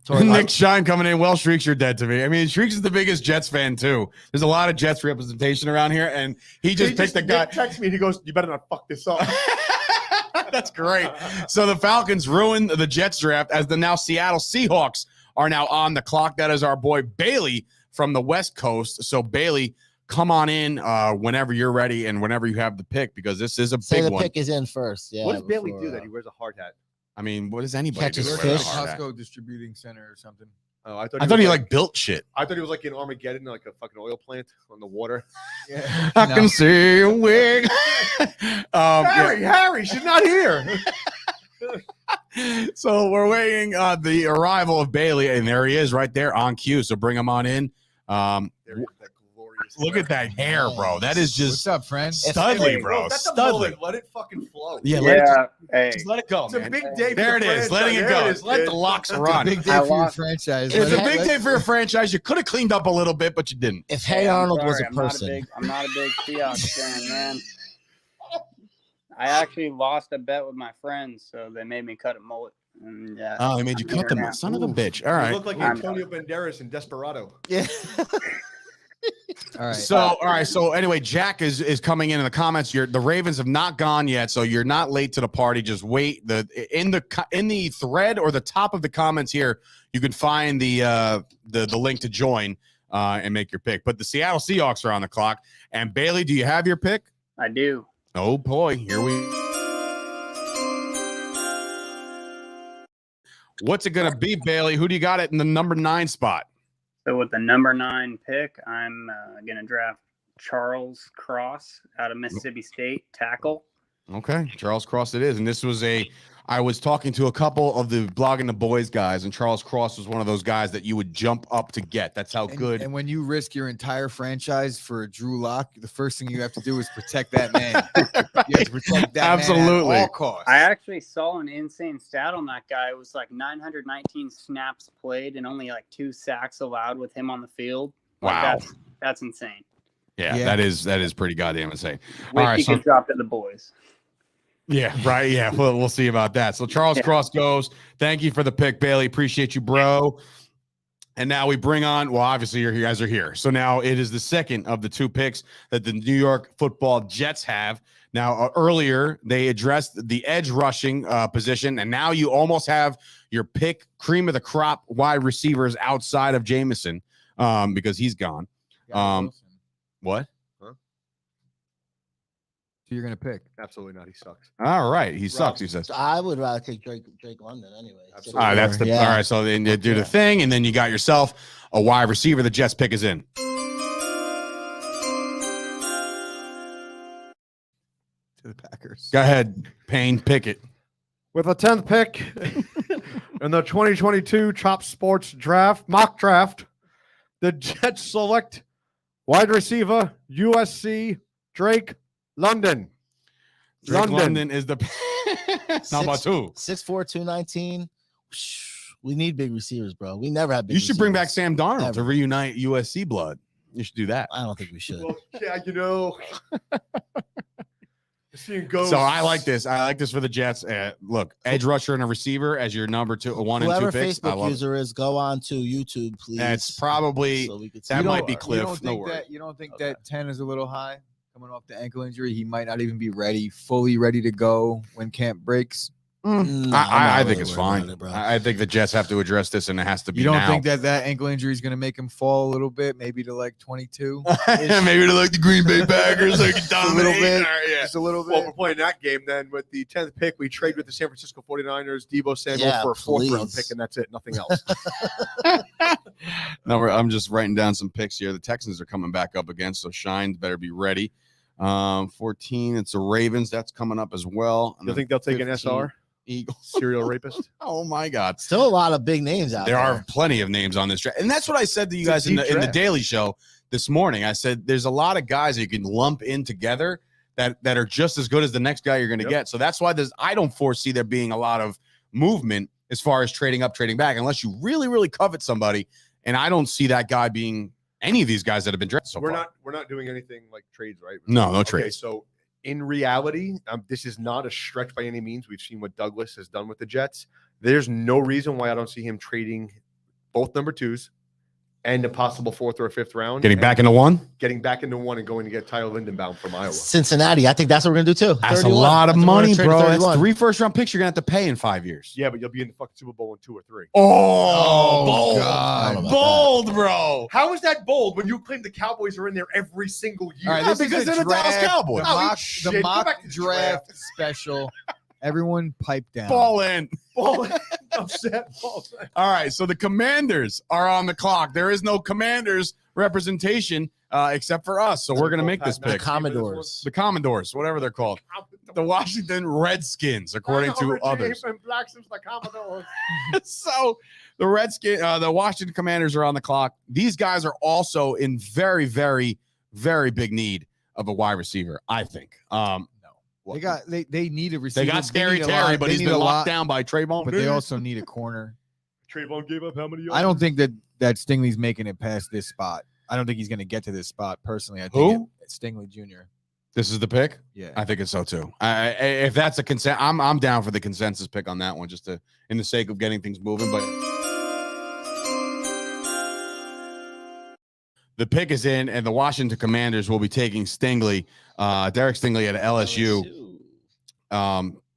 Speaker 1: Nick Shine coming in. Well, Shrieks, you're dead to me. I mean, Shrieks is the biggest Jets fan too. There's a lot of Jets representation around here, and he just picked the guy.
Speaker 2: Text me. He goes, "You better not fuck this up."
Speaker 1: That's great. So the Falcons ruined the Jets draft as the now Seattle Seahawks are now on the clock. That is our boy Bailey from the West Coast. So Bailey, come on in whenever you're ready and whenever you have the pick, because this is a
Speaker 5: Say
Speaker 1: big
Speaker 5: the
Speaker 1: one.
Speaker 5: pick is in first. Yeah.
Speaker 2: What does Bailey
Speaker 5: before,
Speaker 2: do that he wears a hard hat?
Speaker 1: I mean, what does anybody
Speaker 5: Catches
Speaker 1: do? with
Speaker 5: fish.
Speaker 1: a hard hat?
Speaker 3: Costco distributing center or something.
Speaker 2: Oh, I thought
Speaker 1: I thought he like built shit.
Speaker 2: I thought he was like in Armageddon, like a fucking oil plant on the water.
Speaker 3: Yeah.
Speaker 1: I can see a wig.
Speaker 2: Harry, she's not here.
Speaker 1: So we're waiting the arrival of Bailey, and there he is right there on cue. So bring him on in.
Speaker 2: There is that glorious
Speaker 1: Look at that hair, bro. That is just
Speaker 3: What's up, friend?
Speaker 1: studly, bro.
Speaker 2: That's a
Speaker 1: Studly.
Speaker 2: mullet. Let it fucking flow.
Speaker 1: Yeah, let it,
Speaker 4: Hey,
Speaker 1: just let it go,
Speaker 2: It's a
Speaker 1: man.
Speaker 2: big day. For
Speaker 1: There it
Speaker 2: the
Speaker 1: is.
Speaker 2: franchise.
Speaker 1: Letting it
Speaker 2: There
Speaker 1: go.
Speaker 2: is,
Speaker 1: Let
Speaker 2: kid.
Speaker 1: the locks
Speaker 3: It's a
Speaker 1: run.
Speaker 3: big day
Speaker 4: I
Speaker 3: for your
Speaker 4: lost.
Speaker 3: franchise.
Speaker 1: It's a
Speaker 3: Let
Speaker 1: big
Speaker 3: it-
Speaker 1: day for your franchise. You could have cleaned up a little bit, but you didn't.
Speaker 5: If
Speaker 4: Hey,
Speaker 5: Hey
Speaker 4: I'm
Speaker 5: Arnold was
Speaker 4: sorry,
Speaker 5: a person,
Speaker 4: I'm not a big Seahawks fan, man. I actually lost a bet with my friends, so they made me cut a mullet. And yeah,
Speaker 1: Oh, they made you cut them. Son of a bitch. All
Speaker 2: You
Speaker 1: right.
Speaker 2: look like Antonio Banderas in Desperado.
Speaker 5: yeah.
Speaker 3: All right.
Speaker 1: So, all right. So, anyway, Jack is coming in the comments. The Ravens have not gone yet, so you're not late to the party. Just wait. In the thread or the top of the comments here, you can find the link to join and make your pick. But the Seattle Seahawks are on the clock. And Bailey, do you have your pick?
Speaker 4: I do.
Speaker 1: Oh boy, here we. What's it gonna be, Bailey? Who do you got it in the number 9 spot?
Speaker 4: So with the number 9 pick, I'm gonna draft Charles Cross out of Mississippi State, tackle.
Speaker 1: Okay, Charles Cross it is. And this was I was talking to a couple of the Blogging the Boys guys, and Charles Cross was one of those guys that you would jump up to get. That's how good.
Speaker 3: And when you risk your entire franchise for a Drew Lock, the first thing you have to do is protect that man. You have to protect that
Speaker 1: Absolutely.
Speaker 3: man at all costs.
Speaker 4: I actually saw an insane stat on that guy. It was like 919 snaps played and only like 2 sacks allowed with him on the field. Like,
Speaker 1: Wow.
Speaker 4: that's insane.
Speaker 1: Yeah,
Speaker 3: Yeah.
Speaker 1: that is pretty goddamn insane.
Speaker 4: Wish
Speaker 1: All right,
Speaker 4: he
Speaker 1: so
Speaker 4: could drop to the boys.
Speaker 1: yeah, right. Yeah, we'll see about that. So Charles
Speaker 4: Yeah.
Speaker 1: Cross goes. Thank you for the pick, Bailey. Appreciate you, bro. And now we bring on. Well, obviously you guys are here. So now it is the second of the 2 picks that the New York Football Jets have. Now earlier they addressed the edge rushing position, and now you almost have your pick, cream of the crop wide receivers outside of Jameson because he's gone. What?
Speaker 3: So you're gonna pick.
Speaker 2: Absolutely not. He sucks.
Speaker 1: All right, he sucks. He says.
Speaker 5: So I would rather take Drake London anyway.
Speaker 2: Absolutely.
Speaker 1: All right, that's the
Speaker 5: Yeah.
Speaker 1: all right. So then you do the thing, and then you got yourself a wide receiver. The Jets pick is in.
Speaker 3: To the Packers.
Speaker 1: Go ahead, Payne, pick it.
Speaker 2: With the 10th pick in the 2022 Chop Sports mock draft, the Jets select wide receiver USC Drake London.
Speaker 1: Drake London is the number 2.
Speaker 5: 6'4", 219. We need big receivers, bro. We never have big
Speaker 1: You should bring back
Speaker 5: receivers.
Speaker 1: Sam Darnold to
Speaker 5: Ever.
Speaker 1: reunite USC blood. You should do that.
Speaker 5: I don't think we should.
Speaker 2: Well, yeah, you know. Seeing ghosts.
Speaker 1: So I like this. I like this for the Jets. Look, edge rusher and a receiver as your number 2, 1 and 2
Speaker 5: Whoever
Speaker 1: picks. I
Speaker 5: Facebook
Speaker 1: love it.
Speaker 5: user is, go on to YouTube, please.
Speaker 1: That's probably
Speaker 5: so we could see
Speaker 1: that
Speaker 3: You
Speaker 1: might
Speaker 3: don't-
Speaker 1: be
Speaker 3: You
Speaker 1: Cliff.
Speaker 3: don't
Speaker 1: No
Speaker 3: think
Speaker 1: worry.
Speaker 3: that you don't think
Speaker 5: Okay.
Speaker 3: that 10 is a little high coming off the ankle injury? He might not even be fully ready to go when camp breaks.
Speaker 5: No, I'm
Speaker 1: I
Speaker 5: not
Speaker 1: think
Speaker 5: really
Speaker 1: it's
Speaker 5: worried
Speaker 1: fine.
Speaker 5: about it, bro.
Speaker 1: I think the Jets have to address this, and it has to be
Speaker 3: You don't
Speaker 1: now.
Speaker 3: think that ankle injury is going to make him fall a little bit, maybe to like 22?
Speaker 1: Maybe to like the Green Bay Packers, like
Speaker 3: a little bit.
Speaker 1: Yeah.
Speaker 3: Just a little
Speaker 2: Well,
Speaker 3: bit.
Speaker 2: we're playing that game then with the 10th pick. We trade with the San Francisco 49ers, Debo Samuel
Speaker 5: Yeah,
Speaker 2: for a 4th round
Speaker 5: please.
Speaker 2: pick, and that's it. Nothing else.
Speaker 1: No, I'm just writing down some picks here. The Texans are coming back up again, so Shine better be ready. 14, it's the Ravens. That's coming up as well. And
Speaker 2: You
Speaker 1: then
Speaker 2: think they'll take an
Speaker 1: 15,
Speaker 2: SR?
Speaker 1: Eagles.
Speaker 2: Serial rapist?
Speaker 1: Oh my God.
Speaker 5: Still a lot of big names out
Speaker 1: There
Speaker 5: there.
Speaker 1: are plenty of names on this draft. And that's what I said to you
Speaker 2: It's a
Speaker 1: guys in
Speaker 2: deep
Speaker 1: the
Speaker 2: draft.
Speaker 1: Daily Show this morning. I said there's a lot of guys that you can lump in together that are just as good as the next guy you're going to
Speaker 2: Yep.
Speaker 1: get. So that's why I don't foresee there being a lot of movement as far as trading up, trading back, unless you really, really covet somebody. And I don't see that guy being any of these guys that have been drafted so
Speaker 2: we're
Speaker 1: far.
Speaker 2: not doing anything like trades, right?
Speaker 1: No
Speaker 2: Okay,
Speaker 1: trades.
Speaker 2: so in reality, this is not a stretch by any means. We've seen what Douglas has done with the Jets. There's no reason why I don't see him trading both number 2s and a possible 4th or 5th round.
Speaker 1: Getting back into one?
Speaker 2: Getting back into one and going to get Tyler Lindenbaum from Iowa.
Speaker 5: Cincinnati. I think that's what we're going to do too.
Speaker 1: That's
Speaker 5: 31.
Speaker 1: a lot of
Speaker 5: That's what we're
Speaker 1: money,
Speaker 5: gonna trade
Speaker 1: bro.
Speaker 5: for
Speaker 1: That's
Speaker 5: 31.
Speaker 1: 3 first-round picks you're going to have to pay in 5 years.
Speaker 2: Yeah, but you'll be in the fucking Super Bowl in 2 or 3.
Speaker 1: Oh, bold.
Speaker 5: I don't know about
Speaker 1: Bold, bro.
Speaker 2: How is that bold when you claim the Cowboys are in there every single year?
Speaker 3: All right,
Speaker 1: Yeah,
Speaker 3: this is
Speaker 1: because
Speaker 3: the
Speaker 1: they're the Dallas
Speaker 3: draft,
Speaker 1: Cowboys.
Speaker 3: The
Speaker 2: Oh,
Speaker 3: mock,
Speaker 2: shit.
Speaker 3: the
Speaker 2: Go
Speaker 3: mock
Speaker 2: back to the
Speaker 3: draft special. Everyone pipe down.
Speaker 1: Ball in.
Speaker 2: Ball upset.
Speaker 1: All right, so the Commanders are on the clock. There is no Commanders representation except for us, so we're going to make this
Speaker 5: The
Speaker 1: pick.
Speaker 5: Commodores.
Speaker 1: The Commodores, whatever they're called. The Washington Redskins, according to others.
Speaker 2: The Commodores.
Speaker 1: So the Washington Commanders are on the clock. These guys are also in very, very, very big need of a wide receiver, I think.
Speaker 3: They need a receiver.
Speaker 1: They got Scary
Speaker 3: need a
Speaker 1: Terry,
Speaker 3: lot-
Speaker 1: but
Speaker 3: they
Speaker 1: he's
Speaker 3: need
Speaker 1: been
Speaker 3: a
Speaker 1: locked
Speaker 3: lot,
Speaker 1: down by Trayvon.
Speaker 3: But they also need a corner.
Speaker 2: Trayvon gave up how many yards?
Speaker 3: I don't think that Stingley's making it past this spot. I don't think he's going to get to this spot personally. I think
Speaker 1: Who?
Speaker 3: Stingley Jr.
Speaker 1: This is the pick.
Speaker 3: Yeah.
Speaker 1: I think it's so too. If that's a consent, I'm down for the consensus pick on that one, just to in the sake of getting things moving. But the pick is in, and the Washington Commanders will be taking Stingley, Derek Stingley at LSU,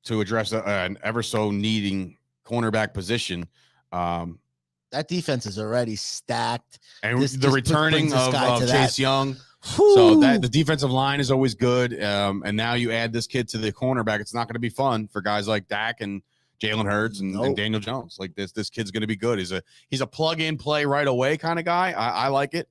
Speaker 1: to address an ever so needing cornerback position.
Speaker 5: That defense is already stacked.
Speaker 1: And
Speaker 5: This
Speaker 1: the
Speaker 5: just
Speaker 1: returning
Speaker 5: brings this
Speaker 1: of
Speaker 5: guy to
Speaker 1: Chase
Speaker 5: that.
Speaker 1: Young.
Speaker 5: Whew.
Speaker 1: So that the defensive line is always good. And now you add this kid to the cornerback. It's not going to be fun for guys like Dak and Jalen Hurts and
Speaker 5: Nope.
Speaker 1: Daniel Jones. Like this kid's going to be good. He's a plug in play right away kind of guy. I like it.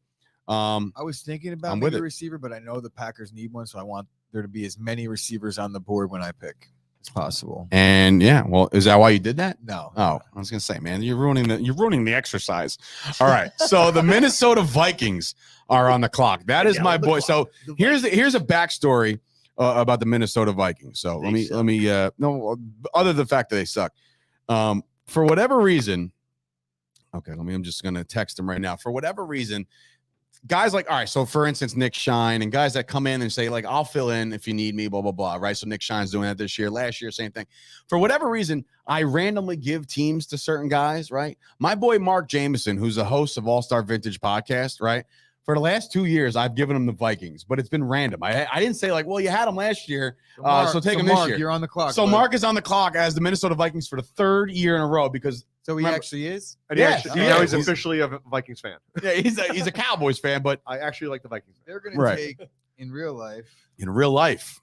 Speaker 3: I was thinking about
Speaker 1: I'm with
Speaker 3: maybe
Speaker 1: it.
Speaker 3: a receiver, but I know the Packers need one, so I want there to be as many receivers on the board when I pick as possible.
Speaker 1: And yeah, well, is that why you did that?
Speaker 3: No.
Speaker 1: Oh, I was gonna say, man, you're ruining the exercise. All right, so the Minnesota Vikings are on the clock. That is my boy. So here's a backstory about the Minnesota Vikings. So let me no, other than the fact that they suck, for whatever reason. Okay, I'm just gonna text him right now. For whatever reason, guys like, all right, so for instance, Nick Shine and guys that come in and say, like, I'll fill in if you need me, blah, blah, blah, right? So Nick Shine's doing that this year. Last year, same thing. For whatever reason, I randomly give teams to certain guys, right? My boy Mark Jameson, who's a host of All-Star Vintage Podcast, right? For the last 2 years, I've given him the Vikings, but it's been random. I didn't say, like, well, you had him last year, so take him this year.
Speaker 3: You're on the clock.
Speaker 1: So
Speaker 3: bud.
Speaker 1: Mark is on the clock as the Minnesota Vikings for the 3rd year in a row because
Speaker 3: So he
Speaker 1: remember-
Speaker 3: actually is?
Speaker 2: And
Speaker 1: Yes,
Speaker 2: now he's
Speaker 1: he's-
Speaker 2: officially a Vikings fan.
Speaker 1: yeah, he's a Cowboys fan, but
Speaker 2: I actually like the Vikings.
Speaker 3: They're going to
Speaker 1: Right.
Speaker 3: take, in real life,
Speaker 1: in real life.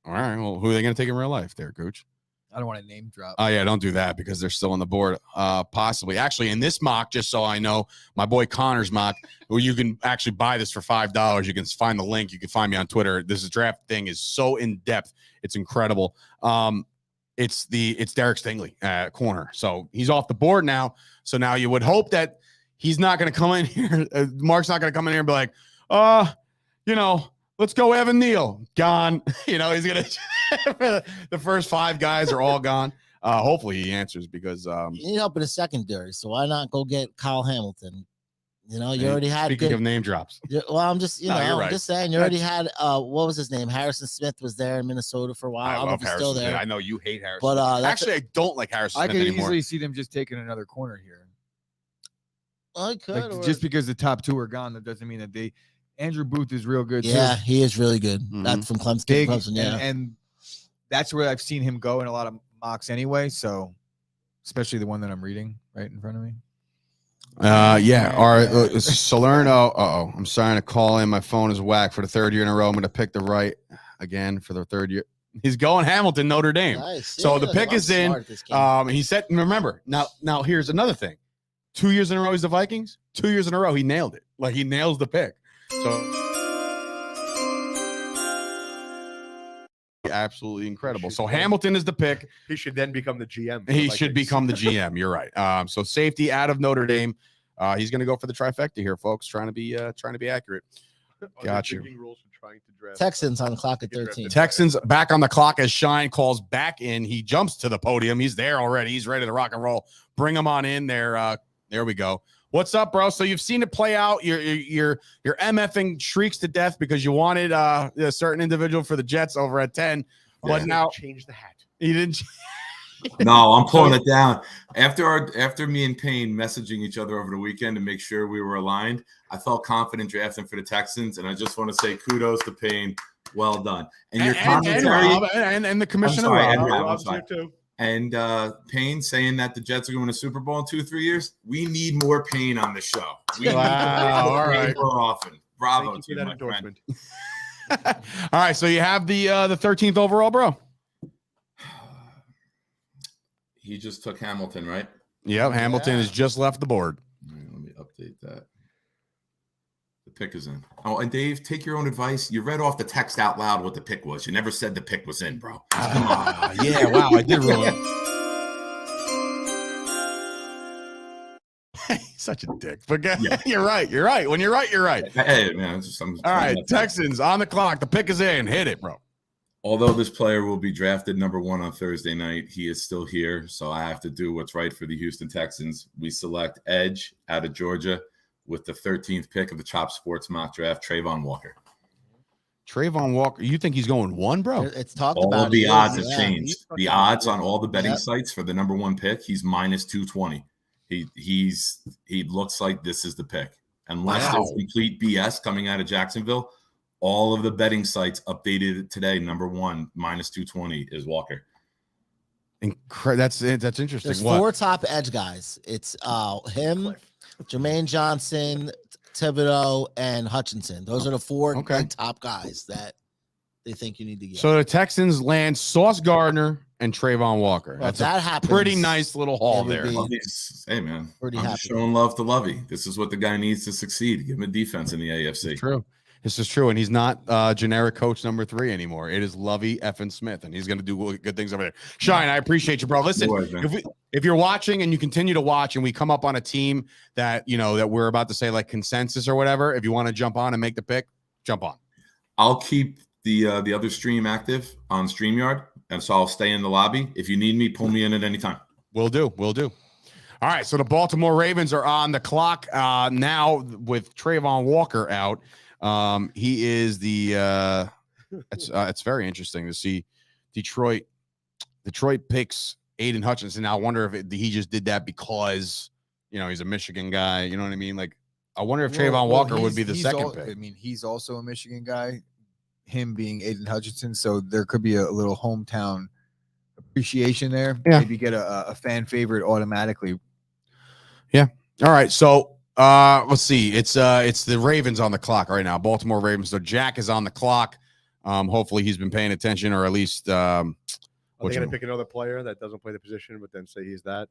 Speaker 1: All right, well, who are they going to take in real life there, Gooch?
Speaker 3: I don't want to name drop.
Speaker 1: Oh, yeah, don't do that because they're still on the board. Possibly. Actually, in this mock, just so I know, my boy Connor's mock, where you can actually buy this for $5. You can find the link. You can find me on Twitter. This draft thing is so in-depth. It's incredible. It's Derek Stingley, corner. So he's off the board now. So now you would hope that he's not going to come in here. Mark's not going to come in here and be like, let's go Evan Neal. Gone. He's going to – the first 5 guys are all gone. Hopefully he answers because
Speaker 5: You need help in the secondary, so why not go get Kyle Hamilton? You already had
Speaker 1: speaking
Speaker 5: good.
Speaker 1: of name drops.
Speaker 5: Well, I'm just,
Speaker 1: No, you're
Speaker 5: I'm
Speaker 1: right.
Speaker 5: just saying, you already had what was his name? Harrison Smith was there in Minnesota for a while. I don't know if he's still there.
Speaker 1: I know you hate Harrison.
Speaker 5: But that's
Speaker 1: actually, I don't like Harrison
Speaker 3: I
Speaker 1: Smith
Speaker 3: could
Speaker 1: anymore.
Speaker 3: easily see them just taking another corner here.
Speaker 5: I could.
Speaker 3: Like, just because the top 2 are gone, that doesn't mean that Andrew Booth is real good
Speaker 5: yeah,
Speaker 3: too.
Speaker 5: he is really good.
Speaker 1: Mhm.
Speaker 5: That's from Clemson.
Speaker 3: Big,
Speaker 5: Clemson, yeah.
Speaker 3: and that's where I've seen him go in a lot of mocks anyway. So, especially the one that I'm reading right in front of me.
Speaker 1: Yeah. All right. Salerno. I'm starting to call in. My phone is whack for the 3rd year in a row. I'm going to pick the right again for the 3rd year. He's going Hamilton, Notre Dame.
Speaker 5: Nice.
Speaker 1: So
Speaker 5: Yeah,
Speaker 1: the pick
Speaker 5: I'm
Speaker 1: is in.
Speaker 5: smart at this game.
Speaker 1: He said, remember, now here's another thing. 2 years in a row, he's the Vikings. 2 years in a row, he nailed it. Like he nails the pick. So absolutely incredible. So Hamilton is the pick.
Speaker 2: He should then become the GM. for the
Speaker 1: He should
Speaker 2: Vikings.
Speaker 1: become the GM. You're right. So safety out of Notre Dame. He's going to go for the trifecta here, folks. Trying to be accurate.
Speaker 2: Are there
Speaker 1: Got you.
Speaker 2: drinking rules for trying to draft?
Speaker 5: Texans on the clock at 13.
Speaker 1: Texans back on the clock as Shine calls back in. He jumps to the podium. He's there already. He's ready to rock and roll. Bring him on in there. There we go. What's up, bro? So you've seen it play out. You're MFing shrieks to death because you wanted a certain individual for the Jets over at 10. But now
Speaker 2: change the hat.
Speaker 1: You didn't.
Speaker 7: No, I'm pulling it down. After me and Payne messaging each other over the weekend to make sure we were aligned, I felt confident drafting for the Texans, and I just want to say kudos to Payne. Well done. And your commentary
Speaker 1: and the commissioner.
Speaker 7: Rob's here too. And Payne saying that the Jets are going to Super Bowl in 2-3 years. We need more Payne on the show. We need
Speaker 1: all right.
Speaker 7: more often. Bravo
Speaker 2: Thank
Speaker 7: to
Speaker 2: you
Speaker 7: you,
Speaker 2: for that
Speaker 7: my
Speaker 2: endorsement.
Speaker 7: friend.
Speaker 1: All right, so you have the 13th overall, bro.
Speaker 7: He just took Hamilton, right?
Speaker 1: Yep, Hamilton has just left the board.
Speaker 7: All right, let me update that. The pick is in. Oh, and Dave, take your own advice. You read off the text out loud what the pick was. You never said the pick was in, bro. Come on.
Speaker 1: Yeah, wow, I did ruin it. Such a dick. But yeah. You're right. When you're right, you're right.
Speaker 7: Hey, man.
Speaker 1: All right, Texans on the clock. The pick is in. Hit it, bro.
Speaker 7: Although this player will be drafted number 1 on Thursday night, he is still here, so I have to do what's right for the Houston Texans. We select edge out of Georgia with the 13th pick of the Chop Sports mock draft, Trayvon Walker.
Speaker 1: Trayvon Walker, you think he's going 1, bro?
Speaker 5: It's talked
Speaker 7: All
Speaker 5: about.
Speaker 7: of the odds have
Speaker 5: Yeah.
Speaker 7: changed. The odds on all the betting sites for the number 1 pick, he's minus 220. He looks like this is the pick. Unless there's complete BS coming out of Jacksonville, all of the betting sites updated today. Number 1 minus 220 is Walker.
Speaker 1: That's interesting.
Speaker 5: There's 4 top edge guys. It's him, Jermaine Johnson, Thibodeau, and Hutchinson. Those are the 4 top guys that they think you need to get.
Speaker 1: So the Texans land Sauce Gardner and Trayvon Walker.
Speaker 5: Well,
Speaker 1: That's
Speaker 5: that happens.
Speaker 1: Pretty nice little haul
Speaker 5: It would
Speaker 1: there.
Speaker 5: be-
Speaker 7: Hey, man.
Speaker 5: Pretty
Speaker 7: I'm
Speaker 5: happy.
Speaker 7: just showing love to Lovey. This is what the guy needs to succeed. Give him a defense in the AFC.
Speaker 1: True. This is true. And he's not generic coach number 3 anymore. It is Lovey Effin Smith, and he's going to do good things over there. Shine, I appreciate you, bro. Listen, if you're watching and you continue to watch and we come up on a team that, that we're about to say like consensus or whatever, if you want to jump on and make the pick, jump on.
Speaker 7: I'll keep the other stream active on StreamYard, and so I'll stay in the lobby. If you need me, pull me in at any time.
Speaker 1: Will do. All right, so the Baltimore Ravens are on the clock now with Trayvon Walker out. He is the it's very interesting to see Detroit picks Aiden Hutchinson. Now I wonder if he just did that because he's a Michigan guy. You know what I mean? Like I wonder if Trayvon Walker would be the second pick.
Speaker 3: I mean, he's also a Michigan guy. Him being Aiden Hutchinson, so there could be a little hometown appreciation there.
Speaker 1: Yeah.
Speaker 3: Maybe get a fan favorite automatically.
Speaker 1: Yeah. All right. So let's see. It's the Ravens on the clock right now. Baltimore Ravens. So Jack is on the clock. Hopefully he's been paying attention, or at least
Speaker 2: Are they going to pick another player that doesn't play the position, but then say he's that?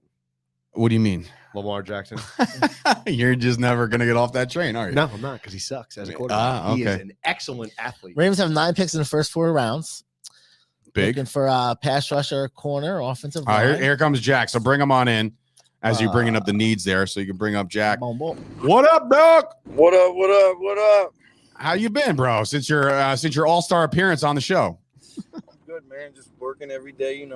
Speaker 1: What do you mean?
Speaker 2: Lamar Jackson.
Speaker 1: You're just never going to get off that train, are you?
Speaker 2: No, I'm not, because he sucks as a quarterback. He is an excellent athlete.
Speaker 5: Ravens have 9 picks in the first 4 rounds.
Speaker 1: Big.
Speaker 5: Looking for pass rusher, corner, offensive
Speaker 1: All right,
Speaker 5: line.
Speaker 1: here comes Jack. So bring him on in as you're bringing up the needs there. So you can bring up Jack.
Speaker 5: Boom, boom.
Speaker 1: What up, Doc?
Speaker 9: What up?
Speaker 1: How you been, bro? Since your all-star appearance on the show.
Speaker 9: Good, man. Just working every day,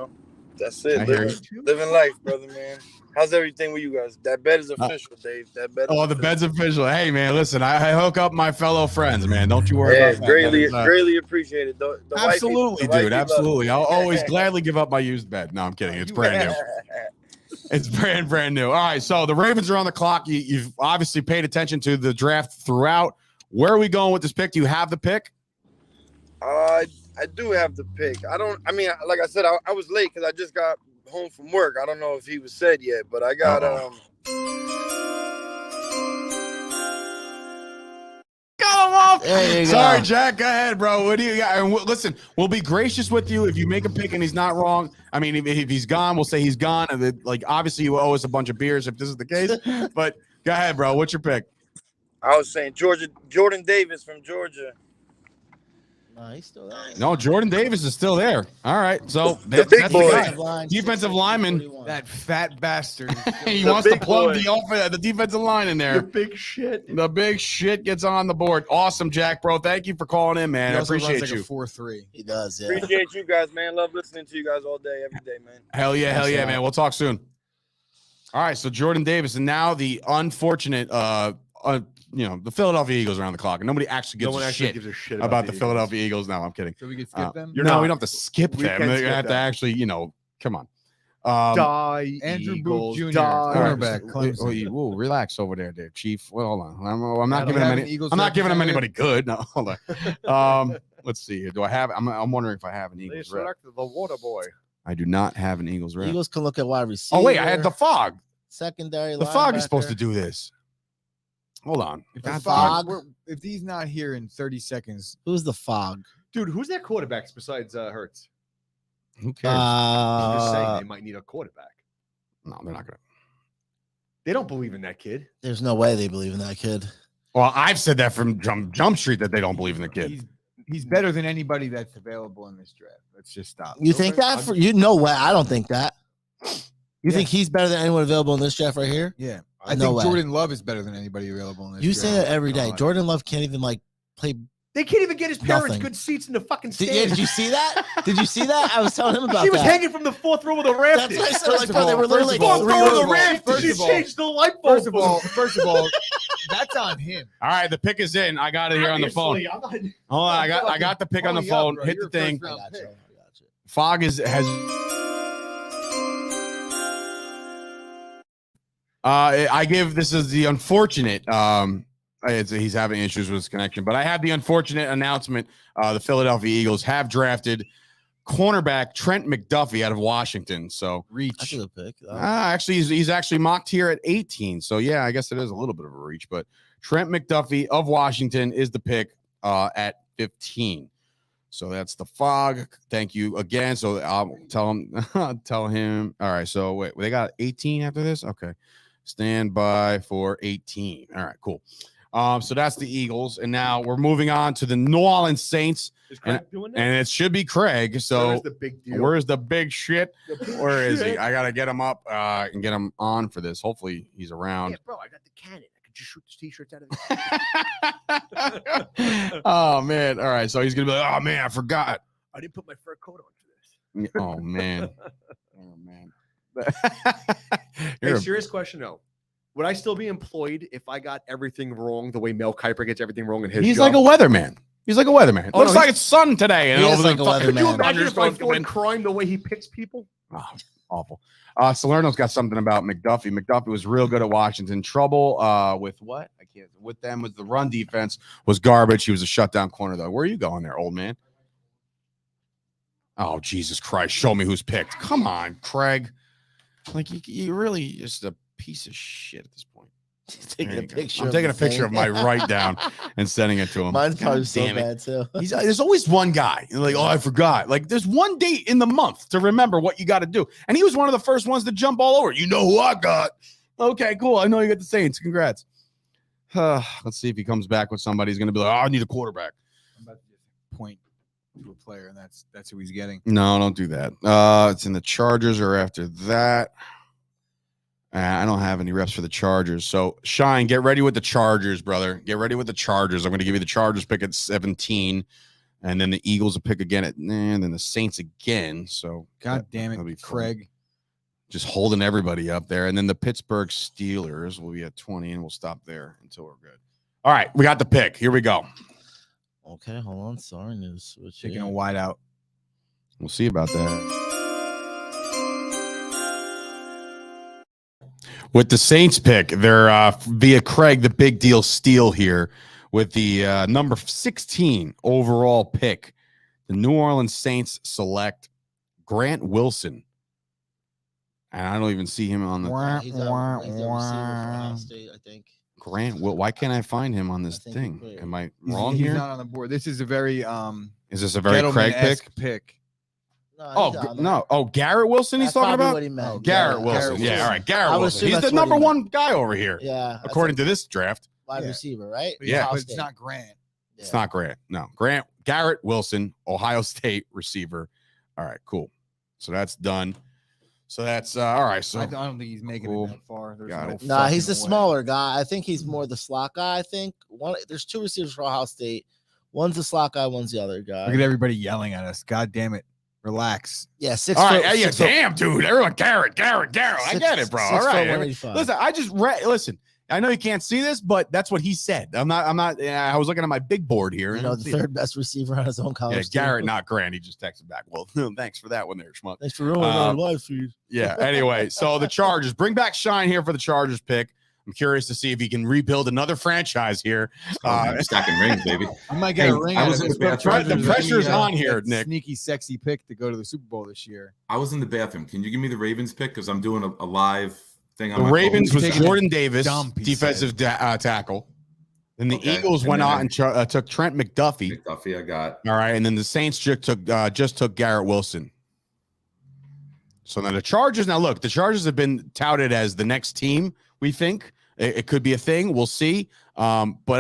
Speaker 9: That's it.
Speaker 1: I hear
Speaker 9: Living life, brother, man. How's everything with you guys? That bet is official, Dave. That bet.
Speaker 1: Oh, the bed's official. Hey, man, listen, I hook up my fellow friends, man. Don't you worry about that.
Speaker 9: Greatly appreciate it. The
Speaker 1: absolutely, dude. Absolutely. I'll always gladly give up my used bed. No, I'm kidding. It's brand new. It's brand new. All right, so the Ravens are on the clock. You've obviously paid attention to the draft throughout. Where are we going with this pick? Do you have the pick?
Speaker 9: I do have the pick. Like I said, I was late because I just got home from work. I don't know if he was said yet, but I got
Speaker 1: Come off.
Speaker 5: There you
Speaker 1: Sorry,
Speaker 5: go.
Speaker 1: Jack. Go ahead, bro. What do you got? And listen, we'll be gracious with you if you make a pick and he's not wrong. I mean, if he's gone, we'll say he's gone. And obviously, you owe us a bunch of beers if this is the case. But go ahead, bro. What's your pick?
Speaker 9: I was saying Jordan Davis from Georgia.
Speaker 5: No, he's still there.
Speaker 1: No, Jordan Davis is still there. All right. So
Speaker 9: big boy.
Speaker 1: guy. Defensive lineman.
Speaker 3: That fat bastard.
Speaker 1: He
Speaker 9: The
Speaker 1: wants to
Speaker 9: big
Speaker 1: plug
Speaker 9: boy.
Speaker 1: the defensive line in there.
Speaker 2: The big shit.
Speaker 1: The big shit gets on the board. Awesome, Jack, bro. Thank you for calling in, man.
Speaker 3: He
Speaker 1: I
Speaker 3: also runs
Speaker 1: appreciate
Speaker 3: like
Speaker 1: you.
Speaker 3: a 4-3.
Speaker 5: He does, yeah.
Speaker 9: Appreciate you guys, man. Love listening to you guys all day, every day, man.
Speaker 1: Hell yeah, man. We'll talk soon. All right, so Jordan Davis, and now the unfortunate, the Philadelphia Eagles are on the clock, and nobody actually gives
Speaker 2: No one
Speaker 1: a
Speaker 2: actually
Speaker 1: shit
Speaker 2: gives a shit
Speaker 1: about
Speaker 2: the
Speaker 1: the Philadelphia Eagles. No, I'm kidding.
Speaker 3: So we can skip them.
Speaker 2: You're
Speaker 1: No,
Speaker 2: not.
Speaker 1: we don't have to skip
Speaker 2: We
Speaker 1: them.
Speaker 2: can
Speaker 1: They're
Speaker 2: skip
Speaker 1: gonna have to
Speaker 2: them.
Speaker 1: actually, come on.
Speaker 2: Die,
Speaker 3: Andrew
Speaker 2: Eagles,
Speaker 3: Booth Jr.,
Speaker 2: die.
Speaker 3: cornerback,
Speaker 1: Wait,
Speaker 3: Clemson.
Speaker 1: whoa, relax over there, Chief. Well, hold on. I'm not
Speaker 3: Do
Speaker 1: giving
Speaker 3: you
Speaker 1: him
Speaker 3: have
Speaker 1: any.
Speaker 3: an Eagles
Speaker 1: I'm not giving him
Speaker 3: representative?
Speaker 1: anybody good. No, hold on. Let's see here. Do I have? I'm wondering if I have an
Speaker 2: They
Speaker 1: Eagles rep.
Speaker 2: selected the water boy.
Speaker 1: I do not have an Eagles rep.
Speaker 5: Eagles can look at wide receiver.
Speaker 1: Oh wait, I had the fog.
Speaker 5: secondary.
Speaker 1: The fog is supposed to
Speaker 5: linebacker.
Speaker 1: do this. Hold on.
Speaker 3: If,
Speaker 1: God
Speaker 3: the
Speaker 1: damn.
Speaker 3: fog, if he's not here in 30 seconds,
Speaker 5: Who's the fog?
Speaker 2: Dude, who's their quarterbacks besides Hurts?
Speaker 1: Who cares?
Speaker 2: I'm just saying they might need a quarterback.
Speaker 1: No, they're not gonna.
Speaker 2: They don't believe in that kid.
Speaker 5: There's no way they believe in that kid.
Speaker 1: Well, I've said that from Jump Street that they don't believe in the kid.
Speaker 3: he's better than anybody that's available in this draft. Let's just stop.
Speaker 5: You think that? For you? No way. I don't think that. You think he's better than anyone available in this draft right here?
Speaker 3: Yeah, I
Speaker 5: No
Speaker 3: think
Speaker 5: way.
Speaker 3: Jordan Love is better than anybody available in this
Speaker 5: You
Speaker 3: draft.
Speaker 5: say that every day.
Speaker 3: God.
Speaker 5: Jordan Love can't even play.
Speaker 2: They can't even get his parents
Speaker 5: Nothing.
Speaker 2: good seats in the fucking
Speaker 5: Did,
Speaker 2: stands.
Speaker 5: did you see that? Did you see that? I was telling him about
Speaker 2: He was
Speaker 5: that.
Speaker 2: hanging from the fourth row of the rafters.
Speaker 5: That's what I said.
Speaker 3: First
Speaker 5: Like,
Speaker 3: of
Speaker 5: bro, they
Speaker 3: all-
Speaker 5: were literally
Speaker 3: first of all-
Speaker 5: three
Speaker 2: Fourth row
Speaker 5: rows
Speaker 2: of the
Speaker 5: away.
Speaker 2: rafters. He
Speaker 3: First of all-
Speaker 2: changed the light bulb.
Speaker 3: First of all, that's on him.
Speaker 1: All right, the pick is in. I got it here on the phone.
Speaker 2: Obviously, I'm not-
Speaker 1: Hold on, I got the pick on the
Speaker 3: Pony up,
Speaker 1: phone.
Speaker 3: bro.
Speaker 1: Hit
Speaker 3: You're
Speaker 1: the
Speaker 3: a
Speaker 1: thing.
Speaker 3: first-round
Speaker 5: I got you.
Speaker 3: pick.
Speaker 5: I got you.
Speaker 1: Fog has. I give this is the unfortunate. He's having issues with his connection, but I have the unfortunate announcement. The Philadelphia Eagles have drafted cornerback Trent McDuffie out of Washington. So
Speaker 5: That's a good pick.
Speaker 1: actually, he's actually mocked here at 18. So yeah, I guess it is a little bit of a reach, but Trent McDuffie of Washington is the pick at 15. So that's the fog. Thank you again. So I'll tell him. All right. So wait, they got 18 after this. Okay. Stand by for 18. All right, cool. So that's the Eagles. And now we're moving on to the New Orleans Saints.
Speaker 2: Is Craig doing that?
Speaker 1: And it should be Craig. So
Speaker 2: Where's the big deal?
Speaker 1: where's the big shit?
Speaker 2: The big
Speaker 1: Where is he?
Speaker 2: shit?
Speaker 1: I gotta get him up and get him on for this. Hopefully he's around.
Speaker 2: Yeah, bro, I got the cannon. I can just shoot the t-shirts out of this.
Speaker 1: Oh man. All right. So he's gonna be like, oh man, I forgot.
Speaker 2: I didn't put my fur coat on for this.
Speaker 1: Oh man. Oh man.
Speaker 2: Hey,
Speaker 1: You're a-
Speaker 2: serious question though. Would I still be employed if I got everything wrong the way Mel Kiper gets everything wrong in his
Speaker 1: he's
Speaker 2: job?
Speaker 1: like a weatherman. He's like a weatherman.
Speaker 2: Oh,
Speaker 1: Looks
Speaker 2: no,
Speaker 1: like it's sun today. And
Speaker 5: He
Speaker 1: all
Speaker 5: is
Speaker 1: of a
Speaker 5: like a
Speaker 1: sudden,
Speaker 2: Could you
Speaker 5: weatherman.
Speaker 2: imagine if I
Speaker 1: thunderstorms come in.
Speaker 2: fought crime the way he picks people?
Speaker 1: Oh, awful. Salerno's got something about McDuffie. McDuffie was real good at Washington. Trouble with what? I can't. With them was the run defense was garbage. He was a shutdown corner though. Where are you going there, old man? Oh Jesus Christ! Show me who's picked. Come on, Craig. Like you really just a piece of shit at this point.
Speaker 5: Taking
Speaker 1: There
Speaker 5: a
Speaker 1: you go.
Speaker 5: picture.
Speaker 1: I'm
Speaker 5: of
Speaker 1: taking
Speaker 5: the
Speaker 1: a picture
Speaker 5: thing.
Speaker 1: of my write down and sending it to him.
Speaker 5: Mine's probably
Speaker 1: God
Speaker 5: so
Speaker 1: damn it.
Speaker 5: bad too.
Speaker 1: There's always one guy. You're like, oh, I forgot. Like, there's one date in the month to remember what you got to do. And he was one of the first ones to jump all over. You know who I got. Okay, cool. I know you got the Saints. Congrats. Let's see if he comes back with somebody. He's going to be like, oh, I need a quarterback.
Speaker 3: I'm about to just point to a player, and that's who he's getting.
Speaker 1: No, don't do that. It's in the Chargers or after that. I don't have any reps for the Chargers. So, Shine, get ready with the Chargers, brother. Get ready with the Chargers. I'm going to give you the Chargers pick at 17. And then the Eagles will pick again and then the Saints again. So,
Speaker 3: God damn
Speaker 1: that'll be
Speaker 3: it,
Speaker 1: fun.
Speaker 3: Craig.
Speaker 1: Just holding everybody up there. And then the Pittsburgh Steelers will be at 20, and we'll stop there until we're good. All right, we got the pick. Here we go.
Speaker 5: Okay, hold on. Sorry, news.
Speaker 3: Taking a wide out.
Speaker 1: We'll see about that. With the Saints pick, they're via Craig, the big deal steal here with the number 16 overall pick. The New Orleans Saints select Grant Wilson. And I don't even see him on the
Speaker 5: He's a receiver for Ohio State, I think.
Speaker 1: Grant. Why can't I find him on this
Speaker 5: I think
Speaker 1: thing?
Speaker 5: he put-
Speaker 1: Am I wrong
Speaker 3: He's
Speaker 1: here?
Speaker 3: not on the board. This is a very
Speaker 1: Is this a very Craig pick?
Speaker 3: pick.
Speaker 5: No,
Speaker 1: Oh,
Speaker 5: he's on there.
Speaker 1: no. Oh, Garrett Wilson he's
Speaker 5: That's
Speaker 1: talking
Speaker 5: probably
Speaker 1: about?
Speaker 5: what he meant.
Speaker 3: Oh,
Speaker 1: Garrett Wilson.
Speaker 3: Garrett
Speaker 1: Yeah,
Speaker 3: Wilson.
Speaker 1: all right. Garrett
Speaker 5: I would
Speaker 1: Wilson.
Speaker 5: assume
Speaker 1: He's
Speaker 5: that's
Speaker 1: the
Speaker 5: what he
Speaker 1: number
Speaker 5: meant.
Speaker 1: one guy over here,
Speaker 5: Yeah. that's
Speaker 1: according to this draft.
Speaker 5: a wide
Speaker 3: Yeah.
Speaker 5: receiver, right?
Speaker 1: Yeah.
Speaker 5: Ohio
Speaker 3: But it's
Speaker 5: State.
Speaker 3: not Grant.
Speaker 1: It's
Speaker 5: Yeah.
Speaker 1: not Grant. No. Garrett Wilson, Ohio State receiver. All right, cool. So that's done. So that's all right. So
Speaker 3: I don't think he's making
Speaker 1: Cool.
Speaker 3: it that far. There's
Speaker 1: Got
Speaker 3: no
Speaker 1: it.
Speaker 5: Nah, he's the
Speaker 3: fucking way.
Speaker 5: smaller guy. I think he's more the slot guy. I think there's two receivers for Ohio State. One's the slot guy, one's the other guy.
Speaker 3: Look at everybody yelling at us. God damn it. Relax.
Speaker 5: Yeah, 6
Speaker 1: All
Speaker 5: foot.
Speaker 1: right, yeah,
Speaker 5: 6 foot-
Speaker 1: damn, dude. Everyone, Garrett. I get it, bro.
Speaker 5: 6
Speaker 1: All
Speaker 5: foot
Speaker 1: right.
Speaker 5: 185.
Speaker 1: Listen, I just read. Listen, I know you can't see this, but that's what he said. I'm not. I was looking at my big board here.
Speaker 5: You
Speaker 1: and
Speaker 5: know,
Speaker 1: I
Speaker 5: the
Speaker 1: see it.
Speaker 5: third best receiver on his own
Speaker 1: Yeah,
Speaker 5: college team.
Speaker 1: Garrett, not Grant. He just texted back. Well, thanks for that one there, schmuck.
Speaker 5: Thanks for ruining our live feed.
Speaker 1: Yeah. Anyway, so the Chargers bring back Shine here for the Chargers pick. I'm curious to see if he can rebuild another franchise here.
Speaker 7: Stacking rings, baby.
Speaker 3: You might get
Speaker 1: Hey,
Speaker 3: a ring.
Speaker 7: I
Speaker 3: out
Speaker 7: was
Speaker 3: of
Speaker 7: in
Speaker 3: this,
Speaker 7: the
Speaker 3: but
Speaker 7: bathroom.
Speaker 3: Chargers
Speaker 1: The
Speaker 3: are
Speaker 1: pressure's
Speaker 3: gonna be,
Speaker 1: on here,
Speaker 3: that
Speaker 1: Nick.
Speaker 3: Sneaky, sexy pick to go to the Super Bowl this year.
Speaker 7: I was in the bathroom. Can you give me the Ravens pick? Because I'm doing a live thing on
Speaker 1: The
Speaker 7: my
Speaker 1: Ravens
Speaker 7: phone.
Speaker 1: was
Speaker 3: Taking a
Speaker 1: Jordan Davis,
Speaker 3: dump, he
Speaker 1: defensive tackle. Then the
Speaker 7: Okay,
Speaker 1: Eagles
Speaker 7: and
Speaker 1: went
Speaker 7: then
Speaker 1: out and took Trent McDuffie.
Speaker 7: McDuffie, I got.
Speaker 1: All right, and then the Saints just took Garrett Wilson. So now the Chargers. Now look, the Chargers have been touted as the next team. We think it could be a thing. We'll see. But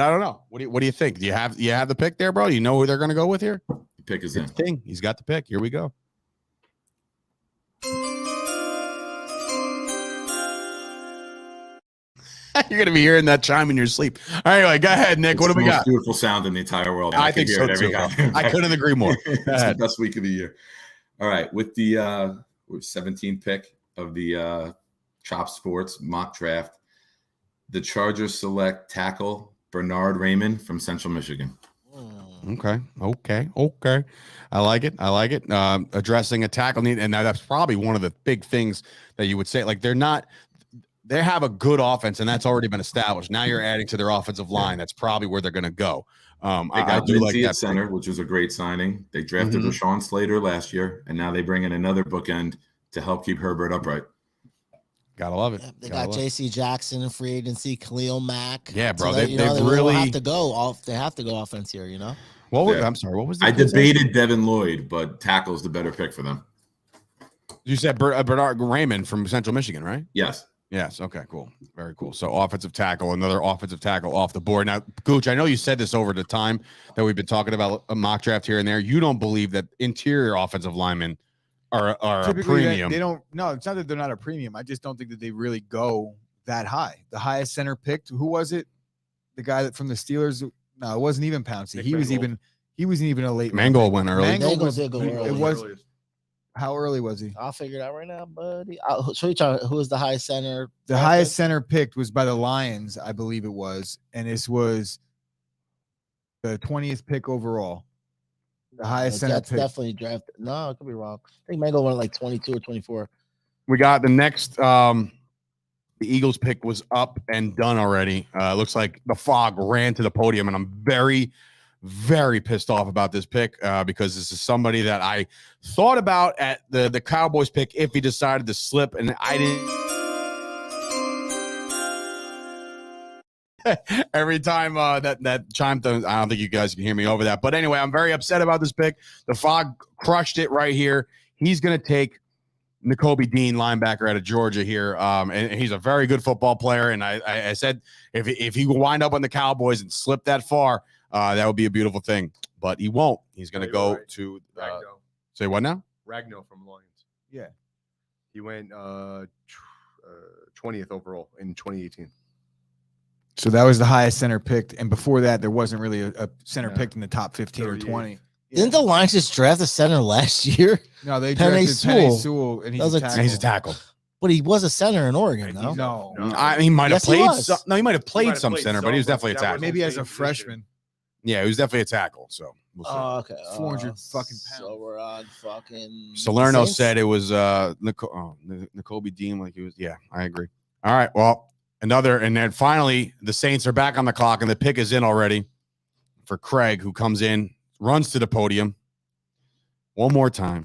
Speaker 1: I don't know. What do you think? Do you have the pick there, bro? You know who they're going to go with here?
Speaker 7: The pick is in.
Speaker 1: Thing. He's got the pick. Here we go. You're gonna be hearing that chime in your sleep. All right, anyway, go ahead, Nick.
Speaker 7: It's
Speaker 1: What do
Speaker 7: the
Speaker 1: we
Speaker 7: most
Speaker 1: got?
Speaker 7: beautiful sound in the entire world.
Speaker 1: I
Speaker 7: can
Speaker 1: think
Speaker 7: hear
Speaker 1: so
Speaker 7: it every
Speaker 1: too.
Speaker 7: goddamn
Speaker 1: I
Speaker 7: day.
Speaker 1: couldn't agree more.
Speaker 7: It's the best week of the year. All right, with the 17th pick of the Chop Sports mock draft, the Chargers select tackle Bernard Raymond from Central Michigan.
Speaker 1: Okay. I like it. Addressing a tackle need, and that's probably one of the big things that you would say. Like they have a good offense, and that's already been established. Now you're adding to their offensive line. That's probably where they're going to go.
Speaker 7: They
Speaker 1: I
Speaker 7: got
Speaker 1: do like
Speaker 7: Lindsey
Speaker 1: that
Speaker 7: at center, which was a great signing. They drafted Rashawn Slater last year, and now they bring in another bookend to help keep Herbert upright.
Speaker 1: Gotta love it.
Speaker 5: Yeah, they got J.C. Jackson in free agency, Khalil Mack.
Speaker 1: Yeah, bro.
Speaker 5: So
Speaker 1: They really
Speaker 5: have to go off. They have to go offense here. You know.
Speaker 1: I'm sorry. What was that?
Speaker 7: I debated Devin Lloyd, but tackle's the better pick for them.
Speaker 1: You said Bernard Raymond from Central Michigan, right?
Speaker 7: Yes.
Speaker 1: Yes. Okay, cool. Very cool. So offensive tackle, another offensive tackle off the board. Now, Gooch, I know you said this over the time that we've been talking about a mock draft here and there. You don't believe that interior offensive linemen are a premium.
Speaker 3: They don't. No, it's not that they're not a premium. I just don't think that they really go that high. The highest center picked. Who was it? The guy that from the Steelers. No, it wasn't even Pouncey.
Speaker 2: Nick
Speaker 3: He wasn't even a late.
Speaker 1: Mangold went early.
Speaker 3: Mangold
Speaker 5: Bengals did go early.
Speaker 3: It was. How early was he?
Speaker 5: I'll figure it out right now, buddy. Who was the highest center?
Speaker 3: The highest center picked was by the Lions, I believe it was, and this was the 20th pick overall. The highest center
Speaker 5: That's
Speaker 3: pick.
Speaker 5: definitely drafted. No, I could be wrong. I think Mango went like 22 or 24.
Speaker 1: We got the next. The Eagles pick was up and done already. Looks like the fog ran to the podium, and I'm very, very pissed off about this pick because this is somebody that I thought about at the Cowboys pick if he decided to slip, and I didn't. Every time that chime, I don't think you guys can hear me over that. But anyway, I'm very upset about this pick. The fog crushed it right here. He's going to take Nakobe Dean, linebacker out of Georgia here. And he's a very good football player. And I said, if he will wind up on the Cowboys and slip that far, that would be a beautiful thing, but he won't. He's going to go to say what now?
Speaker 2: Ragno from Lions.
Speaker 3: Yeah.
Speaker 2: He went 20th overall in 2018.
Speaker 3: So that was the highest center picked, and before that, there wasn't really a center
Speaker 2: Yeah.
Speaker 3: picked in the top 15 or 20.
Speaker 5: Didn't the Lions just draft a center last year?
Speaker 3: No, they
Speaker 5: Penei
Speaker 3: drafted Penei
Speaker 5: Sewell.
Speaker 3: Sewell, and
Speaker 5: That was
Speaker 3: he's a
Speaker 5: a-
Speaker 3: tackle.
Speaker 1: He's a tackle.
Speaker 5: But he was a center in Oregon, no?
Speaker 3: No,
Speaker 1: He might have
Speaker 5: Yes, he
Speaker 1: played.
Speaker 5: was.
Speaker 1: He might have played
Speaker 2: might have
Speaker 1: some
Speaker 2: played
Speaker 1: center, but
Speaker 2: some,
Speaker 1: he was
Speaker 2: but
Speaker 1: definitely a
Speaker 2: that
Speaker 1: tackle.
Speaker 2: was
Speaker 3: maybe as a
Speaker 2: Same position.
Speaker 3: freshman.
Speaker 1: Yeah, he was definitely a tackle. So we'll see.
Speaker 5: Oh, okay.
Speaker 3: 400 fucking
Speaker 5: So
Speaker 3: pounds.
Speaker 5: we're on fucking
Speaker 1: Salerno
Speaker 5: Saints?
Speaker 1: said it was Nakobe Dean, like he was. Yeah, I agree. All right, well, and then finally the Saints are back on the clock, and the pick is in already for Craig, who comes in, runs to the podium one more time.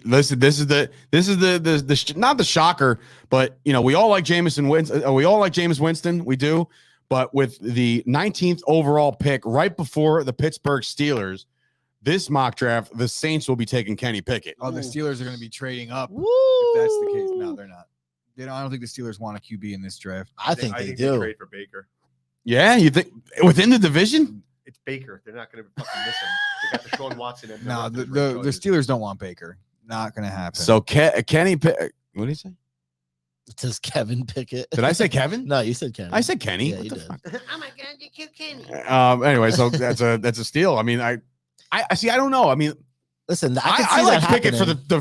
Speaker 1: Listen, this is the not the shocker, but we all like Jameis Winston. We do, but with the 19th overall pick right before the Pittsburgh Steelers, this mock draft, the Saints will be taking Kenny Pickett.
Speaker 3: Oh, the Steelers are going to be trading up.
Speaker 5: Woo!
Speaker 3: If that's the case, no, they're not. I don't think the Steelers want a QB in this draft.
Speaker 5: I think they
Speaker 2: They
Speaker 5: do.
Speaker 2: trade for Baker.
Speaker 1: Yeah, you think within the division?
Speaker 2: It's Baker. They're not going to fucking miss him. They got Deshaun Watson. And
Speaker 3: No,
Speaker 2: the
Speaker 3: the Steelers don't want Baker. Not going to happen.
Speaker 1: So Kenny Pickett, what did he say?
Speaker 5: It says Kevin Pickett.
Speaker 1: Did I say Kevin?
Speaker 5: No, you said Kevin.
Speaker 1: I said Kenny.
Speaker 5: Yeah,
Speaker 1: What
Speaker 5: you
Speaker 1: the
Speaker 5: did.
Speaker 1: fuck?
Speaker 8: Oh my God, you killed Kenny.
Speaker 1: Anyway, so that's a steal. I mean, I see. I don't know. I mean,
Speaker 5: Listen,
Speaker 1: I
Speaker 5: like
Speaker 1: like Pickett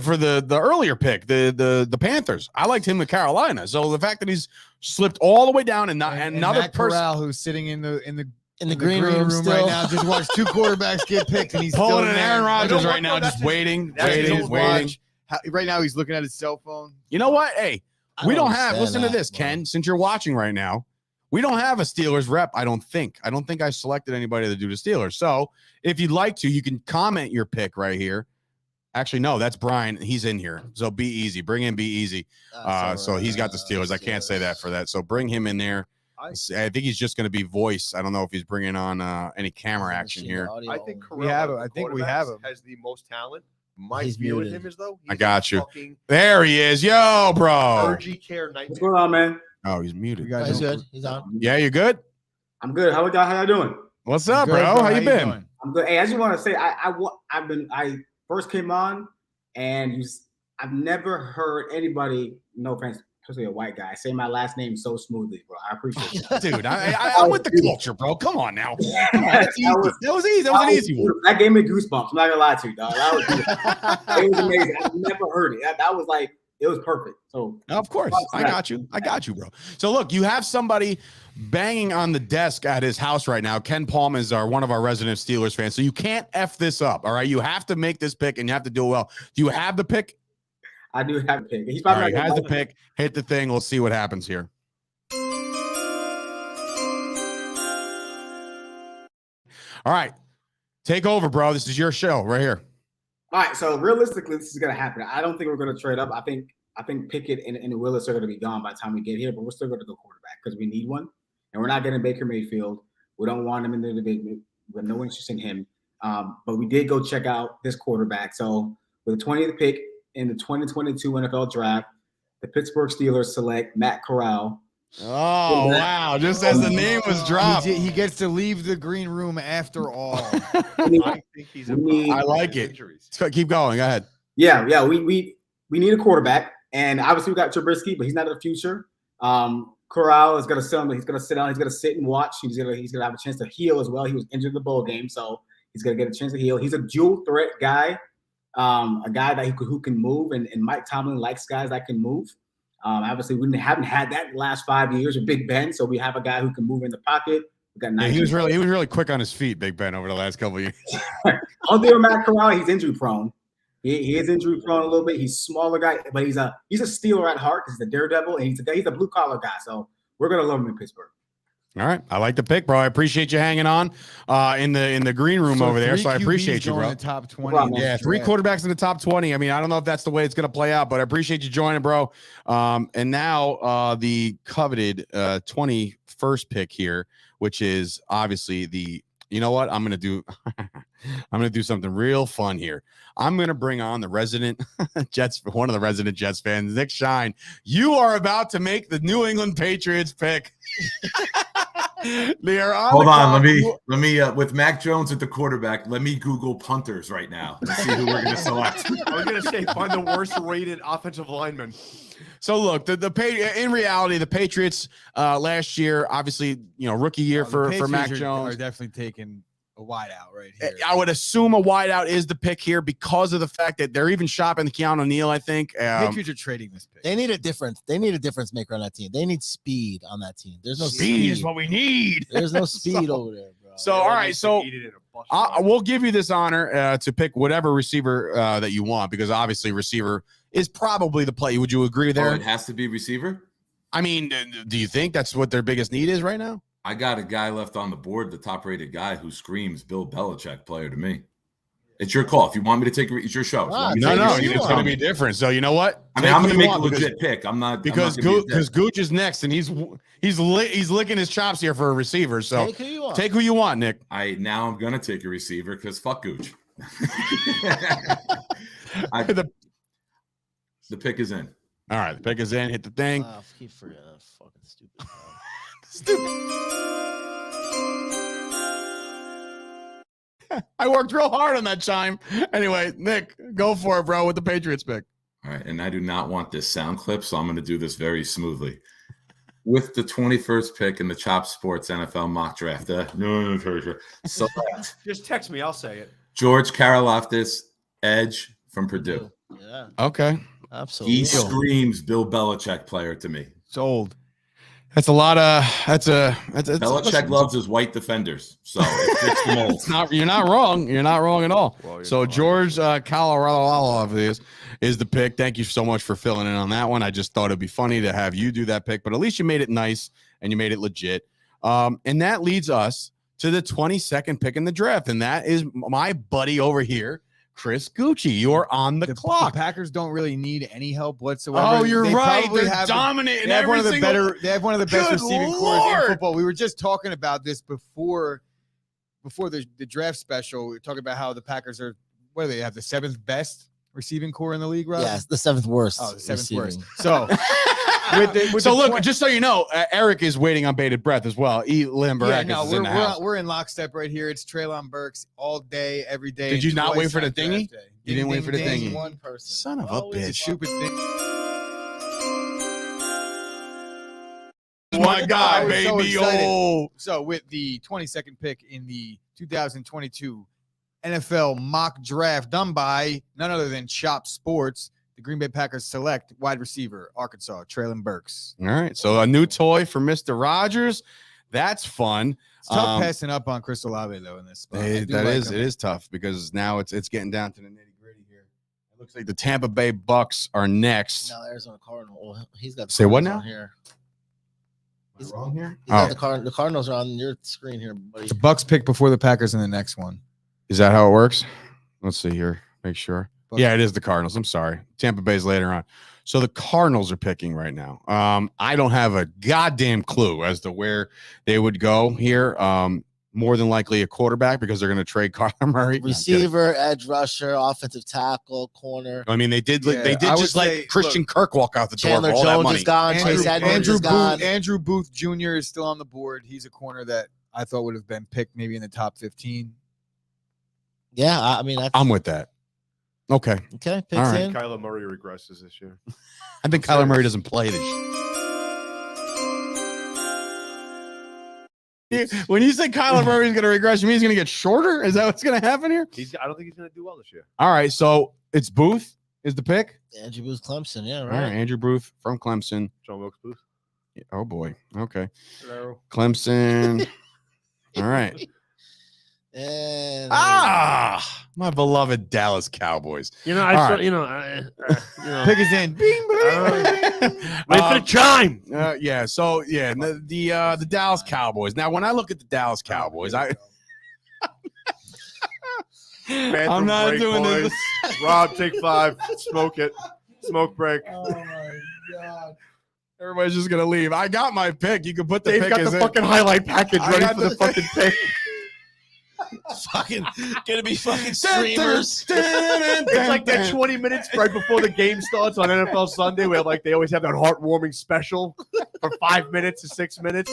Speaker 1: for the earlier pick, the Panthers. I liked him with Carolina. So the fact that he's slipped all the way down and not
Speaker 3: And
Speaker 1: another
Speaker 3: Matt
Speaker 1: person
Speaker 3: Corral, who's sitting in the
Speaker 5: green room
Speaker 3: right
Speaker 5: still.
Speaker 3: now, just watched two quarterbacks get picked, and he's
Speaker 1: pulling
Speaker 3: still
Speaker 1: an
Speaker 3: in
Speaker 1: Aaron
Speaker 3: there.
Speaker 1: Rodgers
Speaker 3: No,
Speaker 1: right now,
Speaker 3: that's
Speaker 1: just
Speaker 3: his-
Speaker 1: waiting.
Speaker 3: that's his watch.
Speaker 1: Waiting.
Speaker 3: Right now, he's looking at his cell phone.
Speaker 1: You know what? Hey, we don't have.
Speaker 5: understand
Speaker 1: Listen to
Speaker 5: that,
Speaker 1: this,
Speaker 5: bro.
Speaker 1: Ken. Since you're watching right now, we don't have a Steelers rep. I don't think I selected anybody to do the Steelers. So if you'd like to, you can comment your pick right here. Actually, no, that's Brian. He's in here. So be easy. Bring in Be Easy. So he's got the Steelers. I can't say that for that. So bring him in there. I think he's just going to be voice. I don't know if he's bringing on any camera action here.
Speaker 2: I think Corral,
Speaker 3: We have him.
Speaker 2: of the
Speaker 3: I think we have
Speaker 2: quarterbacks,
Speaker 3: him.
Speaker 2: has the most talent. My
Speaker 5: He's
Speaker 2: view of
Speaker 5: muted.
Speaker 2: him is though.
Speaker 1: I got you.
Speaker 2: Fucking
Speaker 1: There he is. Yo, bro.
Speaker 2: urgent care
Speaker 10: What's
Speaker 2: nightmare.
Speaker 10: going on, man?
Speaker 1: Oh, he's muted.
Speaker 3: We got
Speaker 5: He's
Speaker 3: no-
Speaker 5: good. He's on.
Speaker 1: Yeah, you good?
Speaker 10: I'm good. How y'all doing?
Speaker 1: What's up,
Speaker 3: Good,
Speaker 1: bro? How you been?
Speaker 3: doing?
Speaker 10: I'm good. Hey, I just want to say I first came on and I've never heard anybody, no offense, especially a white guy, say my last name so smoothly, bro. I appreciate it.
Speaker 1: Dude, I'm with the culture, bro. Come on now. That's easy. That was easy. That was an easy one.
Speaker 10: That gave me goosebumps. I'm not gonna lie to you, dog. That was it was amazing. I've never heard it. That was like it was perfect. So
Speaker 1: Of course. I got you, bro. So look, you have somebody banging on the desk at his house right now. Ken Palm is one of our resident Steelers fans. So you can't F this up. All right. You have to make this pick and you have to do it well. Do you have the pick?
Speaker 10: I do have a pick. He's
Speaker 1: All
Speaker 10: probably
Speaker 1: right,
Speaker 10: not
Speaker 1: has the
Speaker 10: gonna-
Speaker 1: pick. Hit the thing. We'll see what happens here. All right. Take over, bro. This is your show right here.
Speaker 10: All right, so realistically, this is gonna happen. I don't think we're gonna trade up. I think Pickett and Willis are gonna be gone by the time we get here, but we're still gonna go quarterback because we need one, and we're not getting Baker Mayfield. We don't want him in the division. We have no interest in him. But we did go check out this quarterback. So with the 20th pick in the 2022 NFL Draft, the Pittsburgh Steelers select Matt Corral.
Speaker 1: Oh, wow. Just as the name was dropped.
Speaker 3: He gets to leave the green room after all.
Speaker 2: I think he's a
Speaker 1: I like it.
Speaker 2: Injuries.
Speaker 1: Keep going. Go ahead.
Speaker 10: Yeah, we need a quarterback, and obviously we got Trubisky, but he's not in the future. Corral is gonna sit on. He's gonna sit down. He's gonna sit and watch. He's gonna have a chance to heal as well. He was injured in the bowl game, so he's gonna get a chance to heal. He's a dual threat guy, a guy that who can move, and Mike Tomlin likes guys that can move. Obviously, we haven't had that in the last 5 years with Big Ben, so we have a guy who can move in the pocket. We got
Speaker 1: Yeah, he was really quick on his feet, Big Ben, over the last couple of years.
Speaker 10: Only thing with Matt Corral, he's injury prone. He is injury prone a little bit. He's a smaller guy, but he's a Steeler at heart. He's a daredevil, and he's a blue collar guy. So we're gonna love him in Pittsburgh.
Speaker 1: All right. I like the pick, bro. I appreciate you hanging on in the green room over there. So I appreciate you,
Speaker 3: going
Speaker 1: bro.
Speaker 3: to top 20.
Speaker 10: No problem,
Speaker 1: Yeah, 3 quarterbacks in the top 20. I mean, I don't know if that's the way it's going to play out, but I appreciate you joining, bro. And now the coveted 21st pick here, which is obviously you know what? I'm going to do something real fun here. I'm going to bring on the resident one of the resident Jets fans, Nick Shine. You are about to make the New England Patriots pick. They are on
Speaker 7: Hold
Speaker 1: the
Speaker 7: on,
Speaker 1: clock.
Speaker 7: let me with Mac Jones at the quarterback, let me Google punters right now and see who we're going to select.
Speaker 2: I was gonna say find the worst rated offensive lineman.
Speaker 1: So look, in reality, the Patriots last year, obviously, rookie year for Mac Jones.
Speaker 3: are definitely taking a wide out right here.
Speaker 1: I would assume a wideout is the pick here because of the fact that they're even shopping the Keanu Neal, I think.
Speaker 3: Patriots are trading this pick.
Speaker 5: They need a difference. They need a difference maker on that team. They need speed on that team. There's no
Speaker 1: Speed is what we need.
Speaker 5: There's no speed over there, bro.
Speaker 1: So, all right. So we'll give you this honor to pick whatever receiver that you want, because obviously receiver is probably the play. Would you agree there?
Speaker 7: Oh, it has to be receiver?
Speaker 1: I mean, do you think that's what their biggest need is right now?
Speaker 7: I got a guy left on the board, the top-rated guy who screams Bill Belichick player to me. It's your call. If you want me to take it's your show.
Speaker 5: Ah,
Speaker 1: No,
Speaker 5: take
Speaker 1: it's going to be different. So you know what?
Speaker 7: I mean,
Speaker 1: Take
Speaker 7: I'm
Speaker 1: who
Speaker 7: going to
Speaker 1: you
Speaker 7: make a
Speaker 1: want,
Speaker 7: legit pick. I'm not
Speaker 1: because
Speaker 7: I'm not gonna be a dick.
Speaker 1: Gooch is next, and he's licking his chops here for a receiver. So
Speaker 5: Take who you want.
Speaker 1: take who you want, Nick.
Speaker 7: I'm going to take a receiver because fuck Gooch.
Speaker 1: The-
Speaker 7: The pick is in.
Speaker 1: All right, the pick is in. Hit the thing.
Speaker 5: I keep forgetting. Fucking stupid. bro.
Speaker 1: I worked real hard on that chime. Anyway, Nick, go for it, bro, with the Patriots pick.
Speaker 7: All right, and I do not want this sound clip, so I'm going to do this very smoothly. With the 21st pick in the Chop Sports NFL mock draft, select
Speaker 2: Just text me. I'll say it.
Speaker 7: George Karlaftis, edge from Purdue.
Speaker 5: Yeah,
Speaker 1: Okay.
Speaker 5: absolutely.
Speaker 7: He screams Bill Belichick player to me.
Speaker 3: Sold.
Speaker 1: That's a lot of
Speaker 7: Belichick loves his white defenders, so it fits the mold.
Speaker 1: It's not. You're not wrong. You're not wrong at all.
Speaker 2: Well,
Speaker 1: So George Colorado is the pick. Thank you so much for filling in on that one. I just thought it'd be funny to have you do that pick, but at least you made it nice and you made it legit. And that leads us to the 22nd pick in the draft, and that is my buddy over here, Chris Gucci. You're on the clock.
Speaker 3: The Packers don't really need any help whatsoever.
Speaker 1: Oh, you're
Speaker 3: They
Speaker 1: right.
Speaker 3: probably
Speaker 1: They're
Speaker 3: have
Speaker 1: dominant in
Speaker 3: They have one
Speaker 1: every
Speaker 3: of the
Speaker 1: single.
Speaker 3: better. They have one of the best
Speaker 1: Good
Speaker 3: receiving corps
Speaker 1: Lord.
Speaker 3: in football. We were just talking about this before the draft special. We were talking about how the Packers are. What do they have? The 7th best receiving corps in the league, Rob?
Speaker 5: Yes, the 7th worst.
Speaker 3: Oh, the 7th
Speaker 5: receiving.
Speaker 3: worst. So, with
Speaker 1: So
Speaker 3: the
Speaker 1: look, just so you know, Eric is waiting on bated breath as well.
Speaker 3: We're in lockstep right here. It's Treylon Burks all day, every day.
Speaker 1: Did you
Speaker 3: and
Speaker 1: not wait
Speaker 3: twice
Speaker 1: for the
Speaker 3: on draft
Speaker 1: dingy?
Speaker 3: day.
Speaker 1: You didn't wait for the
Speaker 3: Ding, ding,
Speaker 1: dingy.
Speaker 3: ding.
Speaker 5: One person.
Speaker 1: Son of a
Speaker 5: Always
Speaker 1: bitch.
Speaker 3: Stupid thing.
Speaker 1: My guy,
Speaker 3: I was so
Speaker 1: baby.
Speaker 3: excited.
Speaker 1: Oh,
Speaker 3: So with the 22nd pick in the 2022 NFL mock draft done by none other than Chop Sports, the Green Bay Packers select wide receiver, Arkansas, Treylon Burks.
Speaker 1: all right. So a new toy for Mr. Rogers. That's fun.
Speaker 3: It's tough passing up on Chris Olave though in this spot. I do
Speaker 1: That
Speaker 3: like
Speaker 1: is
Speaker 3: him.
Speaker 1: it is tough because now it's getting down to the nitty gritty here. It looks like the Tampa Bay Bucks are next.
Speaker 5: No, Arizona Cardinal. Well, he's got the
Speaker 1: Say what
Speaker 5: Cardinals
Speaker 1: now?
Speaker 5: on here.
Speaker 1: Am I wrong here?
Speaker 5: He's got
Speaker 1: Oh,
Speaker 5: the Cardinals are on your screen here, buddy.
Speaker 3: The Bucks pick before the Packers in the next one.
Speaker 1: is that how it works? Let's see here. Make sure.
Speaker 3: Bucks.
Speaker 1: Yeah, it is the Cardinals. I'm sorry. Tampa Bay's later on. So the Cardinals are picking right now. I don't have a goddamn clue as to where they would go here. More than likely a quarterback because they're going to trade Kyler Murray.
Speaker 5: Receiver, edge rusher, offensive tackle, corner.
Speaker 1: I mean, they did.
Speaker 3: Yeah,
Speaker 1: They did
Speaker 3: I would
Speaker 1: just let
Speaker 3: say,
Speaker 1: Christian Kirk walk out the
Speaker 5: Chandler
Speaker 1: door for all that
Speaker 5: Jones
Speaker 1: money.
Speaker 5: is gone. Chase Edmonds is gone.
Speaker 3: Andrew Booth Jr. is still on the board. He's a corner that I thought would have been picked maybe in the top 15.
Speaker 5: Yeah, I mean, that's
Speaker 1: I'm with that. Okay.
Speaker 5: okay. Picks
Speaker 1: All right.
Speaker 5: in.
Speaker 2: Kyler Murray regresses this year.
Speaker 1: I think Kyler Murray doesn't play this year. When you say Kyler Murray is going to regress, you mean he's going to get shorter? Is that what's going to happen here?
Speaker 2: I don't think he's going to do well this year.
Speaker 1: All right. So it's Booth is the pick.
Speaker 5: Andrew Booth Clemson. Yeah,
Speaker 1: All
Speaker 5: right.
Speaker 1: right. Andrew Booth from Clemson.
Speaker 2: John Wilkes Booth.
Speaker 1: Oh, boy. Okay.
Speaker 2: Hello.
Speaker 1: Clemson. All right.
Speaker 5: And
Speaker 1: My beloved Dallas Cowboys.
Speaker 2: You know,
Speaker 1: All right.
Speaker 3: Pick is in. Bing,
Speaker 2: Wait for the chime.
Speaker 1: Yeah. So yeah, the Dallas Cowboys. Now, when I look at the Dallas Cowboys, I'm
Speaker 2: Bathroom
Speaker 1: not
Speaker 2: break,
Speaker 1: doing
Speaker 2: boys.
Speaker 1: this.
Speaker 2: Rob, take 5. Smoke it. Smoke break.
Speaker 5: oh my god.
Speaker 1: Everybody's just gonna leave. I got my pick. You can put the
Speaker 2: They've
Speaker 1: pick
Speaker 2: got
Speaker 1: as
Speaker 2: the
Speaker 1: in.
Speaker 2: fucking highlight package
Speaker 1: I
Speaker 2: ready
Speaker 1: got
Speaker 2: for the fucking pick.
Speaker 5: Fucking gonna be fucking streamers.
Speaker 2: It's like that 20 minutes right before the game starts on NFL Sunday where like they always have that heartwarming special for 5 minutes to 6 minutes.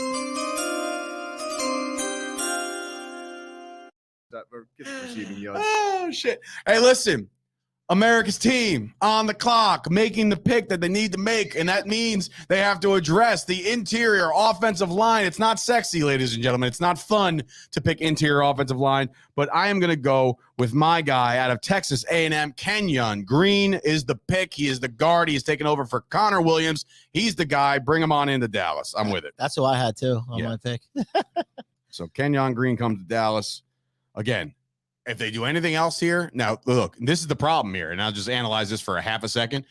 Speaker 2: Get the receiving yards.
Speaker 1: Oh shit! Hey, listen, America's team on the clock, making the pick that they need to make, and that means they have to address the interior offensive line. It's not sexy, ladies and gentlemen. It's not fun to pick interior offensive line, but I am going to go with my guy out of Texas A&M, Kenyon Green is the pick. He is the guard. He's taking over for Connor Williams. He's the guy. Bring him on into Dallas. I'm with it.
Speaker 5: That's who I had too on
Speaker 1: Yeah.
Speaker 5: my pick.
Speaker 1: So Kenyon Green comes to Dallas. Again, if they do anything else here, now look, this is the problem here, and I'll just analyze this for a half a second.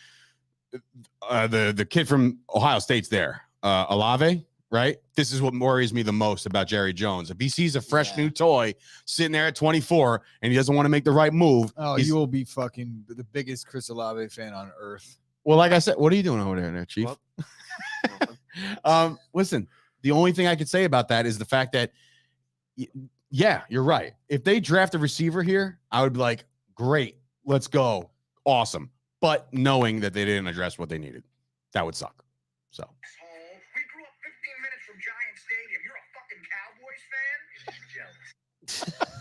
Speaker 1: The kid from Ohio State's there, Olave, right? This is what worries me the most about Jerry Jones. If he sees a fresh new toy sitting there at 24 and he doesn't want to make the right move,
Speaker 3: Oh, you will be fucking the biggest Chris Olave fan on earth.
Speaker 1: well, like I said, what are you doing over there, Chief? Listen, the only thing I could say about that is the fact that yeah, you're right. If they draft a receiver here, I would be like, great, let's go. Awesome. But knowing that they didn't address what they needed, that would suck. So.
Speaker 11: We grew up 15 minutes from Giant Stadium. You're a fucking Cowboys fan? Jealous.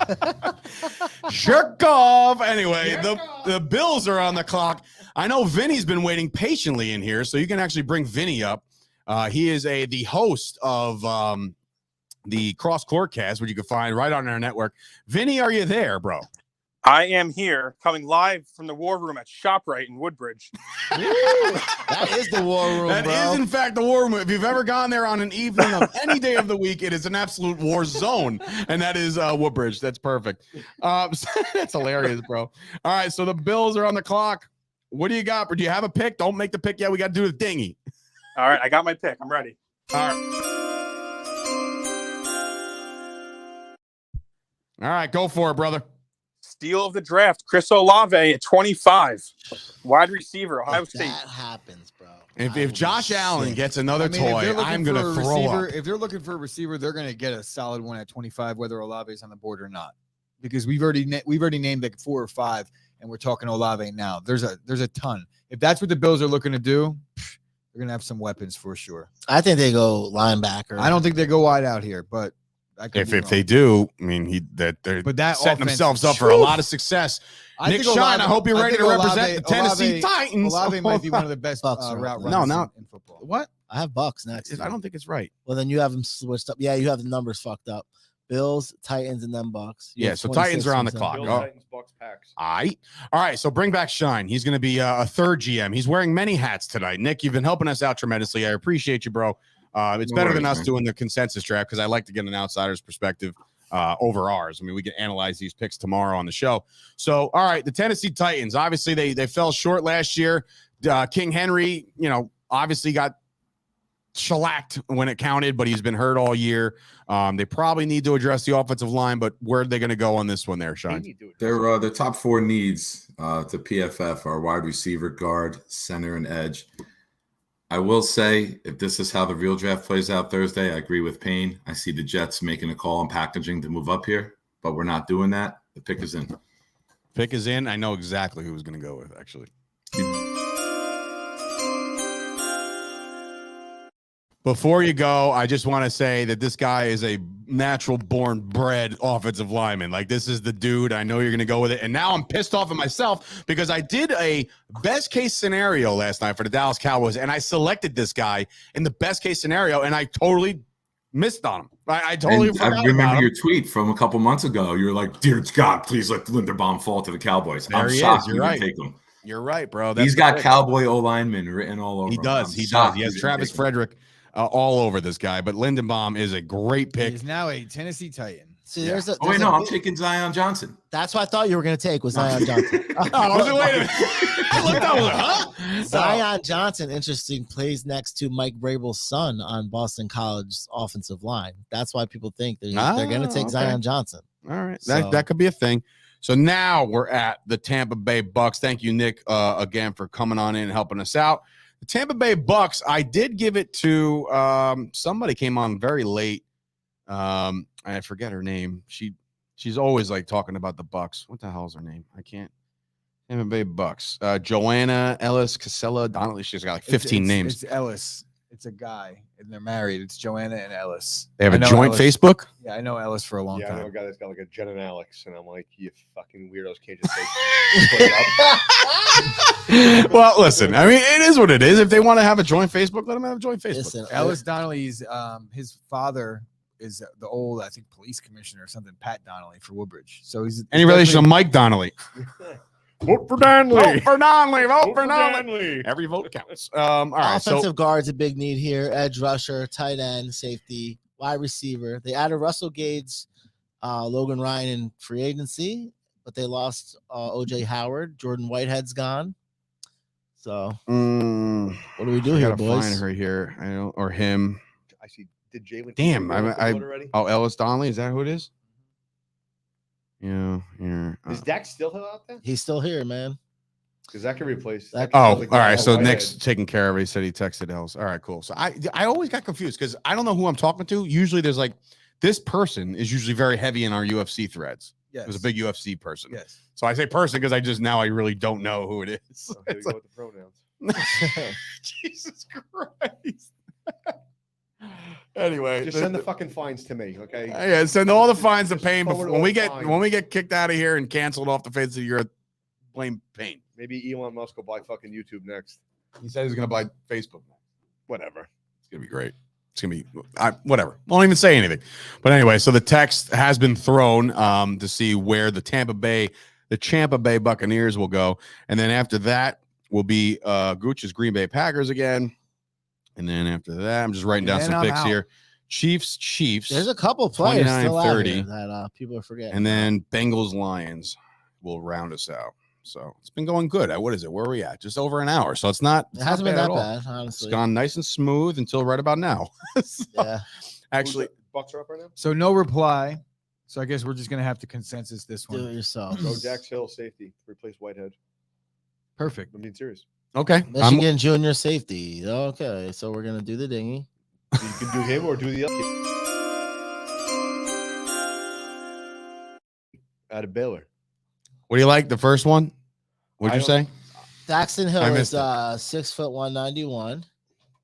Speaker 1: Jerk off. Anyway, the Bills are on the clock. I know Vinny's been waiting patiently in here, so you can actually bring Vinny up. He is the host of the Cross Court Cast, which you can find right on our network. Vinny, are you there, bro?
Speaker 11: I am here, coming live from the War Room at ShopRite in Woodbridge.
Speaker 5: That is the War Room,
Speaker 1: That
Speaker 5: bro.
Speaker 1: is, in fact, the War Room. If you've ever gone there on an evening of any day of the week, it is an absolute war zone, and that is Woodbridge. That's perfect. That's hilarious, bro. All right, so the Bills are on the clock. What do you got? Do you have a pick? Don't make the pick yet. We got to do the dingy.
Speaker 11: All right, I got my pick. I'm ready.
Speaker 1: All right, go for it, brother.
Speaker 11: Steal of the draft, Chris Olave at 25. Wide receiver, Ohio State.
Speaker 5: That happens, bro.
Speaker 1: If Josh Allen gets another toy, I'm going to throw up.
Speaker 3: If they're looking for a receiver, they're going to get a solid one at 25, whether Olave is on the board or not. Because we've already named like 4 or 5, and we're talking Olave now. There's a ton. If that's what the Bills are looking to do, they're going to have some weapons for sure.
Speaker 5: I think they go linebacker.
Speaker 3: I don't think they go wide out here, but
Speaker 1: if they do, I mean, they're setting themselves up for a lot of success. Nick Shine, I hope you're ready to represent the Tennessee Titans.
Speaker 3: Olave might be one of the best
Speaker 5: Bucks
Speaker 3: route
Speaker 5: right.
Speaker 3: runners in football.
Speaker 1: What?
Speaker 5: I have Bucks next.
Speaker 1: I don't think it's right.
Speaker 5: Well, then you have them switched up. Yeah, you have the numbers fucked up. Bills, Titans, and then Bucks.
Speaker 1: Yeah, so Titans are on the clock.
Speaker 2: Bills, Titans, Bucks, Packs.
Speaker 1: All right, so bring back Shine. He's going to be a third GM. He's wearing many hats tonight. Nick, you've been helping us out tremendously. I appreciate you, bro. It's better than us doing the consensus draft because I like to get an outsider's perspective over ours. I mean, we can analyze these picks tomorrow on the show. So, all right, the Tennessee Titans, obviously they fell short last year. King Henry, obviously got shellacked when it counted, but he's been hurt all year. They probably need to address the offensive line, but where are they going to go on this one there, Sean?
Speaker 7: Their top 4 needs to PFF are wide receiver, guard, center, and edge. I will say, if this is how the real draft plays out Thursday, I agree with Payne. I see the Jets making a call on packaging to move up here, but we're not doing that. The pick is in.
Speaker 1: Pick is in. I know exactly who was going to go with, actually. Before you go, I just want to say that this guy is a natural born bred offensive lineman. Like, this is the dude. I know you're going to go with it. And now I'm pissed off at myself because I did a best case scenario last night for the Dallas Cowboys, and I selected this guy in the best case scenario, and I totally missed on him. I totally forgot.
Speaker 7: I remember your tweet from a couple months ago. You were like, "Dear God, please let Linderbaum fall to the Cowboys."
Speaker 1: There
Speaker 7: I'm
Speaker 1: he
Speaker 7: shocked
Speaker 1: is.
Speaker 7: you
Speaker 1: You're
Speaker 7: didn't
Speaker 1: right.
Speaker 7: take him.
Speaker 1: You're right, bro.
Speaker 7: He's got Cowboy O-lineman written all over
Speaker 1: He
Speaker 7: him.
Speaker 1: does. He has Travis Frederick all over this guy, but Lindenbaum is a great pick.
Speaker 3: He's now a Tennessee Titan.
Speaker 5: See,
Speaker 1: Yeah.
Speaker 7: I'm taking Zion Johnson.
Speaker 5: That's what I thought you were going to take was Zion Johnson.
Speaker 1: Wait a minute. I looked up, I was like, huh?
Speaker 5: Zion Johnson, interesting, plays next to Mike Vrabel's son on Boston College's offensive line. That's why people think they're going to take Zion Johnson.
Speaker 1: All right,
Speaker 5: So-
Speaker 1: that could be a thing. So now we're at the Tampa Bay Bucks. Thank you, Nick, again for coming on in and helping us out. The Tampa Bay Bucks, I did give it to somebody came on very late. I forget her name. She's always like talking about the Bucks. What the hell's her name? I can't. Tampa Bay Bucks. Joanna Ellis Casella Donnelly. She's got like 15 names.
Speaker 3: It's Ellis. It's a guy, and they're married. It's Joanna and Ellis.
Speaker 1: They have a
Speaker 3: I know
Speaker 1: joint
Speaker 3: Ellis.
Speaker 1: Facebook.
Speaker 3: Yeah, I know Ellis for a long
Speaker 2: Yeah, I know a
Speaker 3: time.
Speaker 2: guy that's got like a Jen and Alex, and I'm like, you fucking weirdos can't just say.
Speaker 1: Well, listen, I mean, it is what it is. If they want to have a joint Facebook, let them have a joint Facebook.
Speaker 5: Listen,
Speaker 3: Ellis Donnelly's his father is the old, I think, police commissioner or something, Pat Donnelly for Woodbridge. So he's
Speaker 1: Any relation to Mike Donnelly?
Speaker 2: Vote for Donnelly.
Speaker 1: Vote for Donnelly. Vote
Speaker 2: Vote
Speaker 1: for
Speaker 2: for
Speaker 1: Donnelly.
Speaker 2: Donnelly.
Speaker 1: Every vote counts. All right.
Speaker 5: offensive
Speaker 1: So
Speaker 5: guard's a big need here. Edge rusher, tight end, safety, wide receiver. They added Russell Gage, Logan Ryan in free agency, but they lost OJ Howard. Jordan Whitehead's gone. So what do we do
Speaker 1: I
Speaker 5: here,
Speaker 1: gotta
Speaker 5: boys?
Speaker 1: find her here. I don't, or him.
Speaker 2: I see. Did Jalen?
Speaker 1: Damn.
Speaker 2: Carter go
Speaker 1: I
Speaker 2: already?
Speaker 1: oh, Ellis Donnelly. Is that who it is? Yeah. Here.
Speaker 2: Is Dak still out there?
Speaker 5: He's still here, man.
Speaker 2: Because that can replace.
Speaker 5: That-
Speaker 1: Oh,
Speaker 2: Like,
Speaker 1: all right. So
Speaker 2: Whitehead.
Speaker 1: Nick's taking care of it. He said he texted Ellis. All right, cool. So I always got confused because I don't know who I'm talking to. Usually there's like this person is usually very heavy in our UFC threads.
Speaker 3: yes.
Speaker 1: It was a big UFC person.
Speaker 3: Yes.
Speaker 1: So I say person because I really don't know who it is.
Speaker 2: So here we
Speaker 1: It's
Speaker 2: go
Speaker 1: like,
Speaker 2: with the pronouns.
Speaker 1: Jesus Christ. Anyway,
Speaker 2: Just send the fucking fines to me, okay?
Speaker 1: yeah, send all the fines to Payne.
Speaker 2: forward
Speaker 1: Before,
Speaker 2: all
Speaker 1: when
Speaker 2: the fines.
Speaker 1: we get kicked out of here and canceled off the face of the earth, blame Payne.
Speaker 2: Maybe Elon Musk will buy fucking YouTube next.
Speaker 1: He said he's going to buy Facebook. Whatever. It's going to be great. It's going to be whatever. Won't even say anything. But anyway, so the text has been thrown to see where the Tampa Bay Buccaneers will go. And then after that will be Gooch's Green Bay Packers again. And then after that, I'm just writing down some picks here. Chiefs.
Speaker 5: There's a couple players still out
Speaker 1: 29-30.
Speaker 5: here that people are forgetting.
Speaker 1: And then Bengals Lions will round us out. So it's been going good. What is it? Where are we at? Just over an hour. So it
Speaker 5: hasn't been that
Speaker 1: at all.
Speaker 5: bad, honestly.
Speaker 1: It's gone nice and smooth until right about now. So,
Speaker 5: Yeah.
Speaker 1: actually,
Speaker 2: Bucks are up right now.
Speaker 3: So no reply. So I guess we're just gonna have to consensus this
Speaker 5: Do
Speaker 3: one.
Speaker 5: it yourself.
Speaker 2: Go Dax Hill safety to replace Whitehead.
Speaker 3: Perfect.
Speaker 2: I'm being serious.
Speaker 1: okay.
Speaker 5: Michigan junior safety. Okay, so we're gonna do the dinghy.
Speaker 2: You can do him or do the other kid. Out of Baylor.
Speaker 1: What do you like? The first one? What'd you
Speaker 2: I
Speaker 1: say?
Speaker 5: Daxton Hill
Speaker 1: I
Speaker 5: is
Speaker 1: missed it.
Speaker 5: 6'191.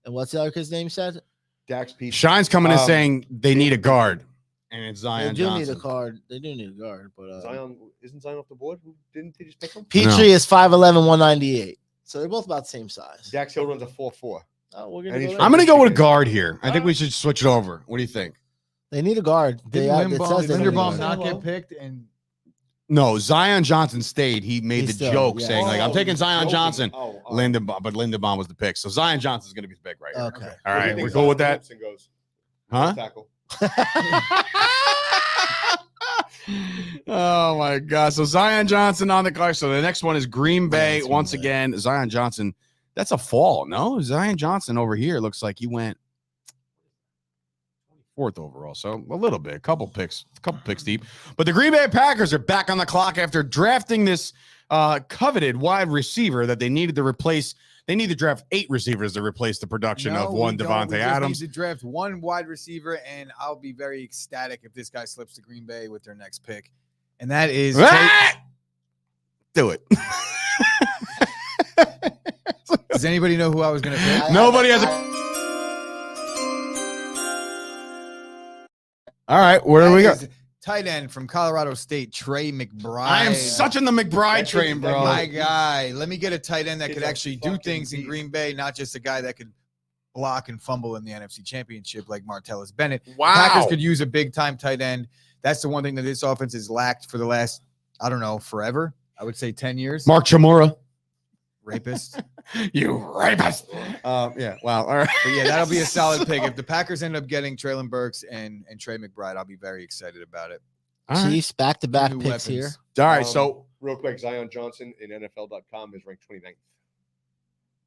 Speaker 5: And what's the other kid's name you said?
Speaker 2: Dax Pete.
Speaker 1: Shine's coming in saying they need a guard. And it's
Speaker 5: They
Speaker 1: Zion
Speaker 5: do
Speaker 1: Johnson.
Speaker 5: need a guard. They do need a guard, but
Speaker 2: Zion isn't Zion off the board? Didn't they just pick him?
Speaker 5: Petrie is 5'11", 198. So they're both about the same size.
Speaker 2: Dax Hill runs a 4.4.
Speaker 5: Oh, we're
Speaker 2: And
Speaker 5: gonna
Speaker 2: he's
Speaker 5: go
Speaker 2: from
Speaker 1: I'm
Speaker 5: there.
Speaker 1: going to go with a guard here. I think we should switch it over. What do you think?
Speaker 5: They need a guard. They,
Speaker 3: Didn't
Speaker 5: it says they need a
Speaker 3: Linderbaum
Speaker 5: guard.
Speaker 3: not get picked? And
Speaker 1: No, Zion Johnson stayed. He made
Speaker 5: He's
Speaker 1: the
Speaker 5: still-
Speaker 1: joke
Speaker 5: yeah.
Speaker 1: saying, like, I'm taking Zion
Speaker 2: joking.
Speaker 1: Johnson.
Speaker 2: Oh,
Speaker 1: Lindenbaum, but Lindenbaum was the pick. So Zion Johnson's going to be the pick right here.
Speaker 5: Okay.
Speaker 1: All
Speaker 2: Where do you
Speaker 1: right,
Speaker 2: think
Speaker 1: we're cool with
Speaker 2: Zion
Speaker 1: that?
Speaker 2: Williamson goes?
Speaker 1: Huh?
Speaker 2: Tackle.
Speaker 1: Oh my God! So Zion Johnson on the card. So the next one is Green Bay
Speaker 5: it's
Speaker 1: once
Speaker 5: Green Bay.
Speaker 1: again. Zion Johnson. That's a fall. No, Zion Johnson over here looks like he went fourth overall. So a little bit, a couple picks deep. But the Green Bay Packers are back on the clock after drafting this coveted wide receiver that they needed to replace. They need to draft 8 receivers to replace the production of one Devontae Adams.
Speaker 3: Need to draft one wide receiver, and I'll be very ecstatic if this guy slips to Green Bay with their next pick. And that is
Speaker 1: Do it.
Speaker 3: Does anybody know who I was going to pick?
Speaker 1: Nobody has a. All right, where do we go?
Speaker 3: That is tight end from Colorado State, Trey McBride.
Speaker 1: I am such in the McBride train, bro.
Speaker 3: My guy. Let me get a tight end that
Speaker 2: He's
Speaker 3: could
Speaker 2: a
Speaker 3: actually do
Speaker 2: fucking
Speaker 3: things in
Speaker 2: beast.
Speaker 3: Green Bay, not just a guy that could block and fumble in the NFC Championship like Martellus Bennett.
Speaker 1: Wow.
Speaker 3: Packers could use a big-time tight end. That's the one thing that this offense has lacked for the last, I don't know, forever. I would say 10 years.
Speaker 1: Mark Chamora.
Speaker 3: Rapist.
Speaker 1: You rapist. Yeah. Wow. All right.
Speaker 3: But yeah, that'll be a solid pick. If the Packers end up getting Traylon Burks and Trey McBride, I'll be very excited about it.
Speaker 1: All right.
Speaker 5: Chiefs back-to-back
Speaker 3: New
Speaker 5: picks here.
Speaker 3: weapons.
Speaker 1: All right. So
Speaker 2: real quick, Zion Johnson in NFL.com is ranked 29th.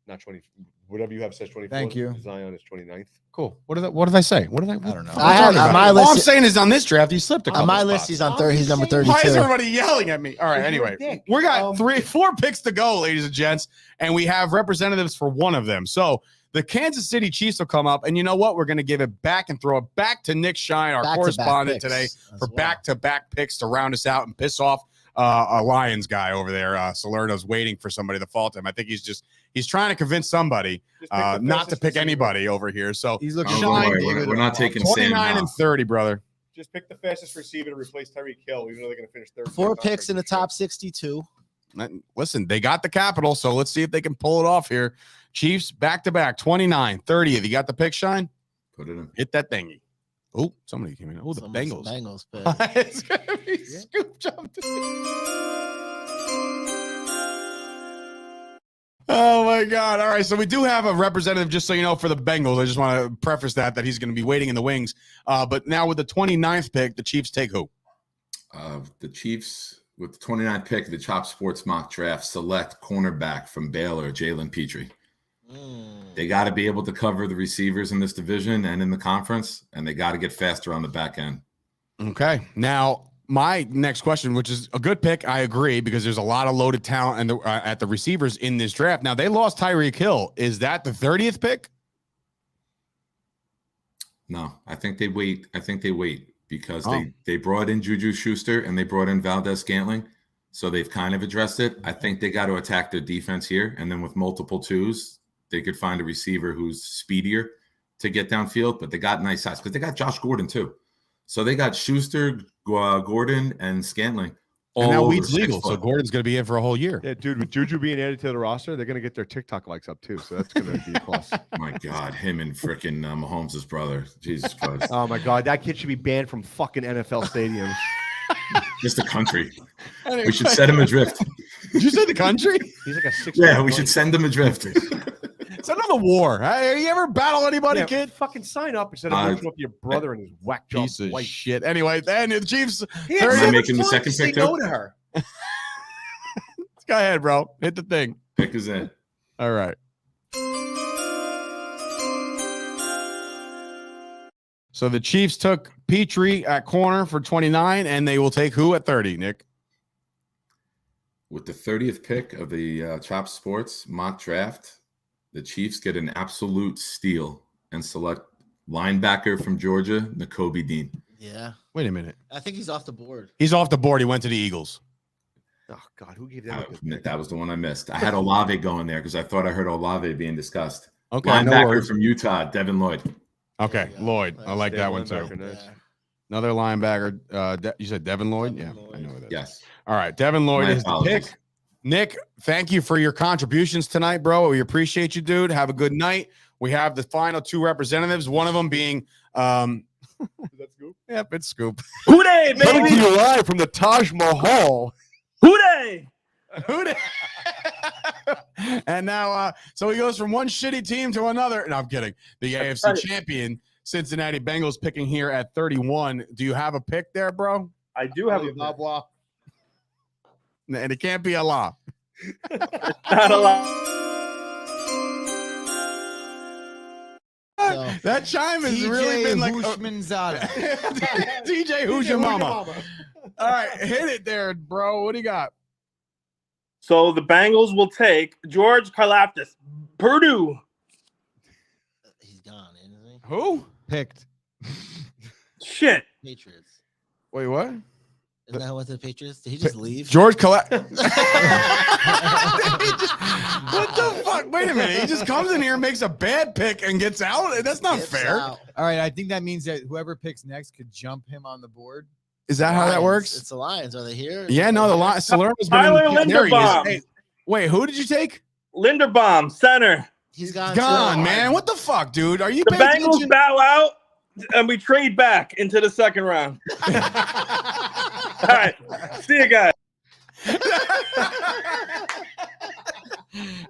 Speaker 2: Not 20. Whatever you have says 24th.
Speaker 3: Thank you.
Speaker 2: Zion is 29th.
Speaker 1: cool. What did I say? What did I
Speaker 3: don't know.
Speaker 1: what
Speaker 5: I
Speaker 1: are you
Speaker 5: have
Speaker 1: talking
Speaker 5: on
Speaker 1: about?
Speaker 5: my
Speaker 1: All
Speaker 5: list-
Speaker 1: I'm saying is on this draft, he slipped a couple
Speaker 5: On my
Speaker 1: spots.
Speaker 5: list, he's on third. He's number 32.
Speaker 1: Why is everybody yelling at me? All right.
Speaker 2: You're a
Speaker 1: Anyway,
Speaker 2: dick.
Speaker 1: we got 4 picks to go, ladies and gents, and we have representatives for one of them. So the Kansas City Chiefs will come up, and you know what? We're going to give it back and throw it back to Nick Shine, our
Speaker 5: Back-to-back
Speaker 1: correspondent
Speaker 5: picks
Speaker 1: today,
Speaker 5: as
Speaker 1: for
Speaker 5: well.
Speaker 1: back-to-back picks to round us out and piss off a Lions guy over there. Salerno's waiting for somebody to fault him. I think he's trying to convince somebody
Speaker 2: Just pick the
Speaker 1: not to
Speaker 2: fastest
Speaker 1: pick
Speaker 2: receiver.
Speaker 1: anybody over here. So
Speaker 3: He's looking
Speaker 7: Oh,
Speaker 1: Shine
Speaker 7: don't worry,
Speaker 1: gave it
Speaker 7: we're not taking Sam
Speaker 1: 29 and
Speaker 7: Howell.
Speaker 1: 30, brother.
Speaker 2: Just pick the fastest receiver to replace Tyreek Hill, even though they're going to finish third.
Speaker 5: 4 picks in the top 62.
Speaker 1: Listen, they got the capital, so let's see if they can pull it off here. Chiefs back-to-back, 29, 30th. You got the pick, Shine?
Speaker 7: Put it in.
Speaker 1: Hit that thingy. Oh, somebody came in. Oh, the
Speaker 5: Some
Speaker 1: Bengals.
Speaker 5: Bengals pick.
Speaker 1: It's going to be scoop jumped. Oh, my God. All right, so we do have a representative, just so you know, for the Bengals. I just want to preface that he's going to be waiting in the wings. But now with the 29th pick, the Chiefs take who?
Speaker 7: The Chiefs, with the 29th pick of the Chop Sports mock draft, select cornerback from Baylor, Jalen Petrie. They got to be able to cover the receivers in this division and in the conference, and they got to get faster on the back end.
Speaker 1: Okay. Now, my next question, which is a good pick, I agree, because there's a lot of loaded talent and at the receivers in this draft. Now, they lost Tyreek Hill. Is that the 30th pick?
Speaker 7: No, I think they wait. Because they brought in Juju Schuster and they brought in Valdez Scantling. So they've kind of addressed it. I think they got to attack their defense here. And then with multiple twos, they could find a receiver who's speedier to get downfield, but they got nice size because they got Josh Gordon too. So they got Schuster, Gordon, and Scantling.
Speaker 1: And now
Speaker 7: over
Speaker 1: weed's
Speaker 7: 6
Speaker 1: legal, so
Speaker 7: foot.
Speaker 1: Gordon's going to be in for a whole year.
Speaker 2: Yeah, dude, with Juju being added to the roster, they're going to get their TikTok likes up too. So that's going to be a plus.
Speaker 7: My God, him and freaking Mahomes' brother. Jesus Christ.
Speaker 2: Oh my God, that kid should be banned from fucking NFL stadiums.
Speaker 7: Just the country. We should set him adrift.
Speaker 1: Did you say the country?
Speaker 2: He's like a 6.
Speaker 7: Yeah, we should send him adrift.
Speaker 1: It's another war. Hey, you ever battle anybody, kid?
Speaker 2: Fucking sign up instead of looking up your brother and his whack job
Speaker 1: Piece of
Speaker 2: wife.
Speaker 1: shit. Anyway, then the Chiefs.
Speaker 7: Am I making the second pick too?
Speaker 6: No to her.
Speaker 1: Go ahead, bro. Hit the thing.
Speaker 7: Pick is in.
Speaker 1: All right. So the Chiefs took Petrie at corner for 29, and they will take who at 30, Nick?
Speaker 7: With the 30th pick of the Chop Sports mock draft, the Chiefs get an absolute steal and select linebacker from Georgia, Nakobe Dean.
Speaker 5: Yeah.
Speaker 1: Wait a minute.
Speaker 5: I think he's off the board.
Speaker 1: He's off the board. He went to the Eagles.
Speaker 2: Oh God, who gave that?
Speaker 7: That was the one I missed. I had Olave going there because I thought I heard Olave being discussed.
Speaker 1: Okay.
Speaker 7: Linebacker from Utah, Devin Lloyd.
Speaker 1: Okay, Lloyd. I like that one too. Another linebacker. You said Devin Lloyd? Yeah, I know that.
Speaker 7: Yes.
Speaker 1: All right, Devin Lloyd
Speaker 7: My
Speaker 1: is the
Speaker 7: apologies.
Speaker 1: pick. Nick, thank you for your contributions tonight, bro. We appreciate you, dude. Have a good night. We have the final 2 representatives, one of them being
Speaker 2: Is that Scoop?
Speaker 1: Yep, it's Scoop.
Speaker 11: Who dey,
Speaker 2: Coming to
Speaker 11: baby?
Speaker 2: you live from the Taj Mahal.
Speaker 11: Who dey?
Speaker 1: Who did? And now, so he goes from one shitty team to another. No, I'm kidding. The AFC champion, Cincinnati Bengals, picking here at 31. Do you have a pick there, bro?
Speaker 11: I do have a
Speaker 2: blah blah.
Speaker 1: And it can't be a law.
Speaker 11: not a lot.
Speaker 5: So,
Speaker 1: That chime has really been like DJ, who's your mama? All right, hit it there, bro. What do you got?
Speaker 11: So the Bengals will take George Karlaftis, Purdue.
Speaker 5: he's gone, isn't he?
Speaker 1: Who?
Speaker 3: Picked.
Speaker 11: Shit.
Speaker 5: Patriots.
Speaker 1: Wait, what?
Speaker 5: Isn't that what the Patriots? Did he just leave?
Speaker 1: George What the fuck? Wait a minute. He just comes in here and makes a bad pick and gets out. That's not
Speaker 5: Gets
Speaker 1: fair.
Speaker 5: out.
Speaker 3: All right, I think that means that whoever picks next could jump him on the board.
Speaker 1: Is that how that
Speaker 5: Lions.
Speaker 1: works?
Speaker 5: It's the Lions. Are they here?
Speaker 1: Yeah, no, the line. Salerno's been
Speaker 11: Tyler
Speaker 1: in there he is.
Speaker 11: Linderbaum.
Speaker 1: Hey, wait, who did you take?
Speaker 11: Linderbaum, center.
Speaker 5: He's gone.
Speaker 1: Gone,
Speaker 5: too.
Speaker 1: man. What the fuck, dude? Are you
Speaker 11: The
Speaker 1: paying
Speaker 11: Bengals
Speaker 1: attention?
Speaker 11: bow out, and we trade back into the second round. All right. See you guys.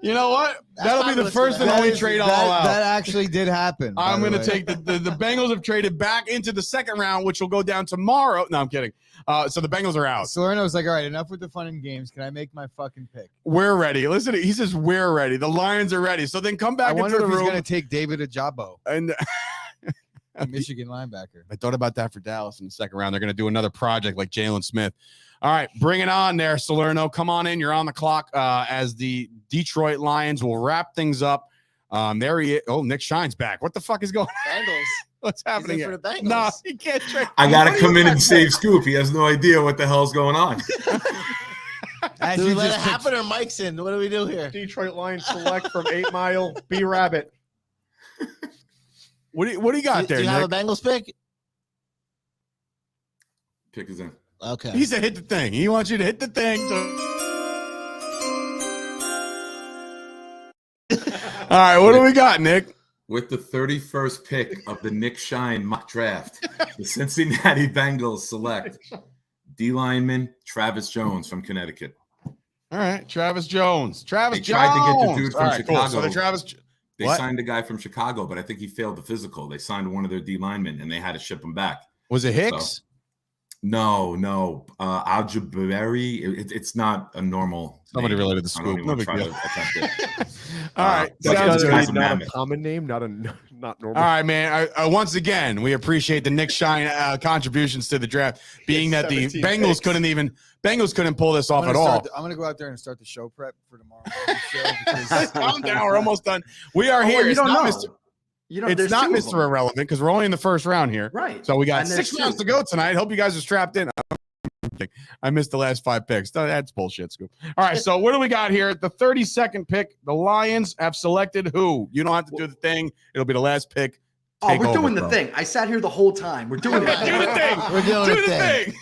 Speaker 1: You know what?
Speaker 5: That's
Speaker 1: That'll be
Speaker 5: probably
Speaker 1: the first and only trade all out.
Speaker 3: That actually did happen.
Speaker 1: I'm going to take the Bengals have traded back into the second round, which will go down tomorrow. No, I'm kidding. So the Bengals are out.
Speaker 3: Salerno was like, all right, enough with the fun and games. Can I make my fucking pick?
Speaker 1: We're ready. Listen, he says we're ready. The Lions are ready. So then come
Speaker 3: I
Speaker 1: back into
Speaker 3: wonder
Speaker 1: the
Speaker 3: if he's
Speaker 1: room.
Speaker 3: going to take David Ajabo,
Speaker 1: And
Speaker 3: a Michigan linebacker.
Speaker 1: I thought about that for Dallas in the second round. They're going to do another project like Jalen Smith. All right, bring it on there, Salerno. Come on in. You're on the clock as the Detroit Lions will wrap things up. There he is. Oh, Nick Shine's back. What the fuck is going on?
Speaker 5: Bengals.
Speaker 1: What's happening
Speaker 5: He's in
Speaker 1: here?
Speaker 5: for the Bengals.
Speaker 1: No, he can't trade.
Speaker 7: I got to come in and save Scoop. He has no idea what the hell's going on.
Speaker 3: As
Speaker 5: Do we
Speaker 3: you
Speaker 5: let it
Speaker 3: just picked-
Speaker 5: happen or Mike's in? What do we do here?
Speaker 2: Detroit Lions select from 8 Mile B Rabbit.
Speaker 1: What do you got there,
Speaker 5: Do you
Speaker 1: Nick?
Speaker 5: have a Bengals pick?
Speaker 7: Pick is in.
Speaker 5: Okay.
Speaker 1: He said hit the thing. He wants you to hit the thing. All right, what do we got, Nick?
Speaker 7: With the 31st pick of the Nick Shine mock draft, the Cincinnati Bengals select D-Lineman Travis Jones from Connecticut.
Speaker 1: All right, Travis Jones. Travis
Speaker 7: They
Speaker 1: Jones.
Speaker 7: tried to get the dude from
Speaker 1: All right, cool.
Speaker 7: Chicago.
Speaker 1: So the Travis.
Speaker 7: They
Speaker 1: What?
Speaker 7: signed a guy from Chicago, but I think he failed the physical. They signed one of their D-linemen, and they had to ship him back.
Speaker 1: Was it Hicks?
Speaker 7: No. Al-Jabari. It's not a normal
Speaker 1: Somebody
Speaker 7: name.
Speaker 1: related to
Speaker 7: I don't
Speaker 1: Scoop.
Speaker 7: even
Speaker 1: No
Speaker 7: wanna
Speaker 1: big
Speaker 7: try
Speaker 1: deal.
Speaker 7: to attempt it.
Speaker 1: All right.
Speaker 7: but
Speaker 1: Sounds
Speaker 7: this
Speaker 1: good.
Speaker 7: guy's a
Speaker 2: Not a
Speaker 7: mammoth.
Speaker 2: common name, not normal.
Speaker 1: All right, man. Once again, we appreciate the Nick Shine contributions to the draft. Being that the
Speaker 2: 17
Speaker 1: Bengals
Speaker 2: picks.
Speaker 1: couldn't pull this off at all.
Speaker 3: I'm going to go out there and start the show prep for tomorrow. Because
Speaker 1: Calm down. We're almost done. We are here.
Speaker 6: You
Speaker 1: It's
Speaker 6: don't
Speaker 1: not
Speaker 6: know.
Speaker 1: Mr.
Speaker 6: You know,
Speaker 1: It's
Speaker 6: there's
Speaker 1: not
Speaker 6: two of
Speaker 1: Mr.
Speaker 6: them.
Speaker 1: Irrelevant because we're only in the first round here.
Speaker 6: Right.
Speaker 1: So we got
Speaker 6: And there's
Speaker 1: 6 rounds
Speaker 6: two.
Speaker 1: to go tonight. Hope you guys are strapped in. I missed the last 5 picks. That's bullshit, Scoop. All right, so what do we got here? At the 32nd pick, the Lions have selected who? You don't have to do the thing. It'll be the last pick.
Speaker 6: Oh,
Speaker 1: take
Speaker 6: we're
Speaker 1: over,
Speaker 6: doing the
Speaker 1: bro.
Speaker 6: thing. I sat here the whole time. We're doing
Speaker 1: Do the
Speaker 6: it.
Speaker 1: thing.
Speaker 5: We're doing
Speaker 1: Do
Speaker 5: the
Speaker 1: the
Speaker 5: thing.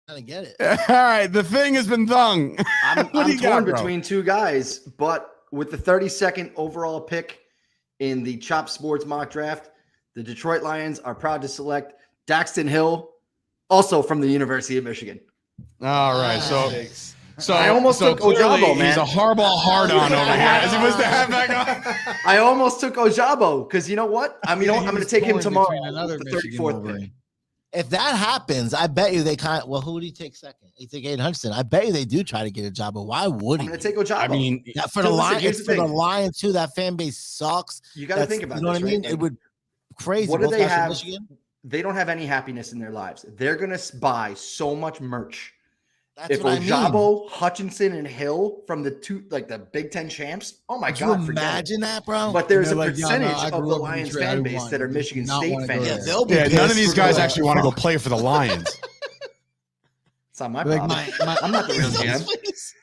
Speaker 5: I get it.
Speaker 1: All right, the thing has been thung.
Speaker 6: I'm
Speaker 1: What do you got,
Speaker 6: torn
Speaker 1: bro?
Speaker 6: between two guys, but with the 32nd overall pick in the Chop Sports mock draft, the Detroit Lions are proud to select Daxton Hill, also from the University of Michigan.
Speaker 1: All right, so
Speaker 6: I almost took
Speaker 1: clearly
Speaker 6: Ojabo, man.
Speaker 1: He's a Harbaugh hard-on over here. As he was the halfback on.
Speaker 6: I almost took Ojabo because you know what? I'm going to take him tomorrow.
Speaker 3: Another
Speaker 6: with the
Speaker 3: Michigan
Speaker 6: 34th pick.
Speaker 3: Wolverine.
Speaker 5: If that happens, I bet you they well, who would he take second? He take Aiden Hutchinson. I bet you they do try to get a job, but why would
Speaker 6: I'm
Speaker 5: he?
Speaker 6: going to take Ojabo.
Speaker 1: I mean,
Speaker 5: Yeah, for
Speaker 6: So
Speaker 5: the
Speaker 6: listen,
Speaker 5: Lions,
Speaker 6: here's
Speaker 5: it's
Speaker 6: the
Speaker 5: for the
Speaker 6: thing.
Speaker 5: Lions too. That fan base sucks.
Speaker 6: You got to think about
Speaker 5: You know
Speaker 6: this,
Speaker 5: what I mean?
Speaker 6: right?
Speaker 5: It would crazy.
Speaker 6: What do
Speaker 5: Both
Speaker 6: they
Speaker 5: guys from
Speaker 6: have?
Speaker 5: Michigan.
Speaker 6: They don't have any happiness in their lives. They're going to buy so much merch.
Speaker 5: That's
Speaker 6: If
Speaker 5: what I mean.
Speaker 6: Ojabo, Hutchinson, and Hill from the Big Ten champs, oh my
Speaker 5: Could you
Speaker 6: God, forget it.
Speaker 5: imagine that, bro?
Speaker 6: But there's a
Speaker 3: They're like, yeah, no,
Speaker 6: percentage
Speaker 3: I
Speaker 6: of
Speaker 3: grew
Speaker 6: the
Speaker 3: up in
Speaker 6: Lions
Speaker 3: Detroit. I
Speaker 6: fan base
Speaker 3: want-
Speaker 6: that are
Speaker 3: I
Speaker 6: Michigan
Speaker 3: do not
Speaker 6: State
Speaker 3: wanna go
Speaker 6: fans.
Speaker 5: yeah,
Speaker 3: there.
Speaker 5: they'll be
Speaker 1: Yeah, none of
Speaker 5: pissed.
Speaker 1: these guys actually want to go play for the Lions.
Speaker 6: It's not my
Speaker 3: Like,
Speaker 6: problem. I'm not the real GM.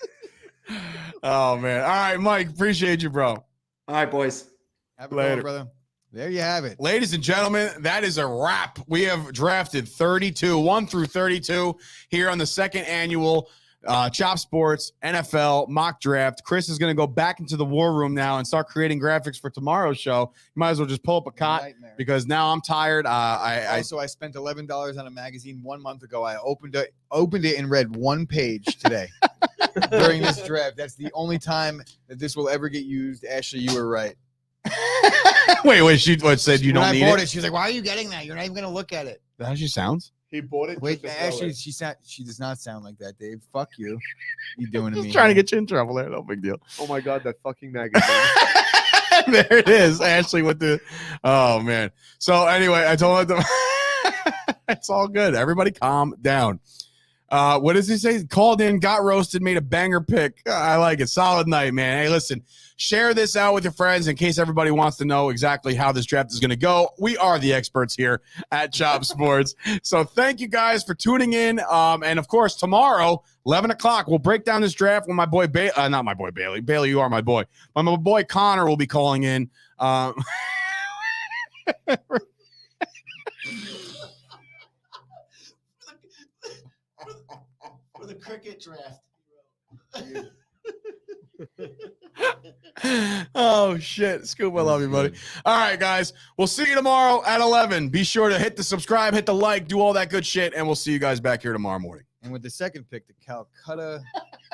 Speaker 1: Oh man! All right, Mike. Appreciate you, bro.
Speaker 6: All right, boys.
Speaker 3: Have a good
Speaker 1: Later.
Speaker 3: one, brother. There you have it.
Speaker 1: Ladies and gentlemen, that is a wrap. We have drafted 32, 1 through 32 here on the second annual Chop Sports NFL mock draft. Chris is going to go back into the war room now and start creating graphics for tomorrow's show. You might as well just pull up a cot
Speaker 3: Nightmare.
Speaker 1: because now I'm tired. I
Speaker 3: Also, I spent $11 on a magazine 1 month ago. I opened it and read one page today during this draft. That's the only time that this will ever get used. Ashley, you were right.
Speaker 1: wait. She said you
Speaker 3: When
Speaker 1: don't
Speaker 3: I
Speaker 1: need
Speaker 3: bought
Speaker 1: it.
Speaker 3: it, she was like, "Why are you getting that? You're not even going to look at it."
Speaker 1: Is that how she sounds?
Speaker 2: He bought it.
Speaker 3: Wait,
Speaker 2: just to sell
Speaker 3: Ashley,
Speaker 2: it.
Speaker 3: she does not sound like that, Dave. Fuck you. You doing to me?
Speaker 1: Just trying to get you in trouble there. No big deal.
Speaker 2: Oh my God, that fucking magazine.
Speaker 1: There it is, Ashley with the. Oh man. So anyway, I told them it's all good. Everybody, calm down. What does he say? Called in, got roasted, made a banger pick. I like it. Solid night, man. Hey, listen, share this out with your friends in case everybody wants to know exactly how this draft is going to go. We are the experts here at Chop Sports. So thank you guys for tuning in. And of course, tomorrow, 11 o'clock, we'll break down this draft when my boy, not my boy Bailey. Bailey, you are my boy. But my boy Connor will be calling in.
Speaker 5: For the cricket draft.
Speaker 1: Oh shit, Scoop, I love you, buddy. All right, guys, we'll see you tomorrow at 11. Be sure to hit the subscribe, hit the like, do all that good shit, and we'll see you guys back here tomorrow morning.
Speaker 3: And with the second pick, the Calcutta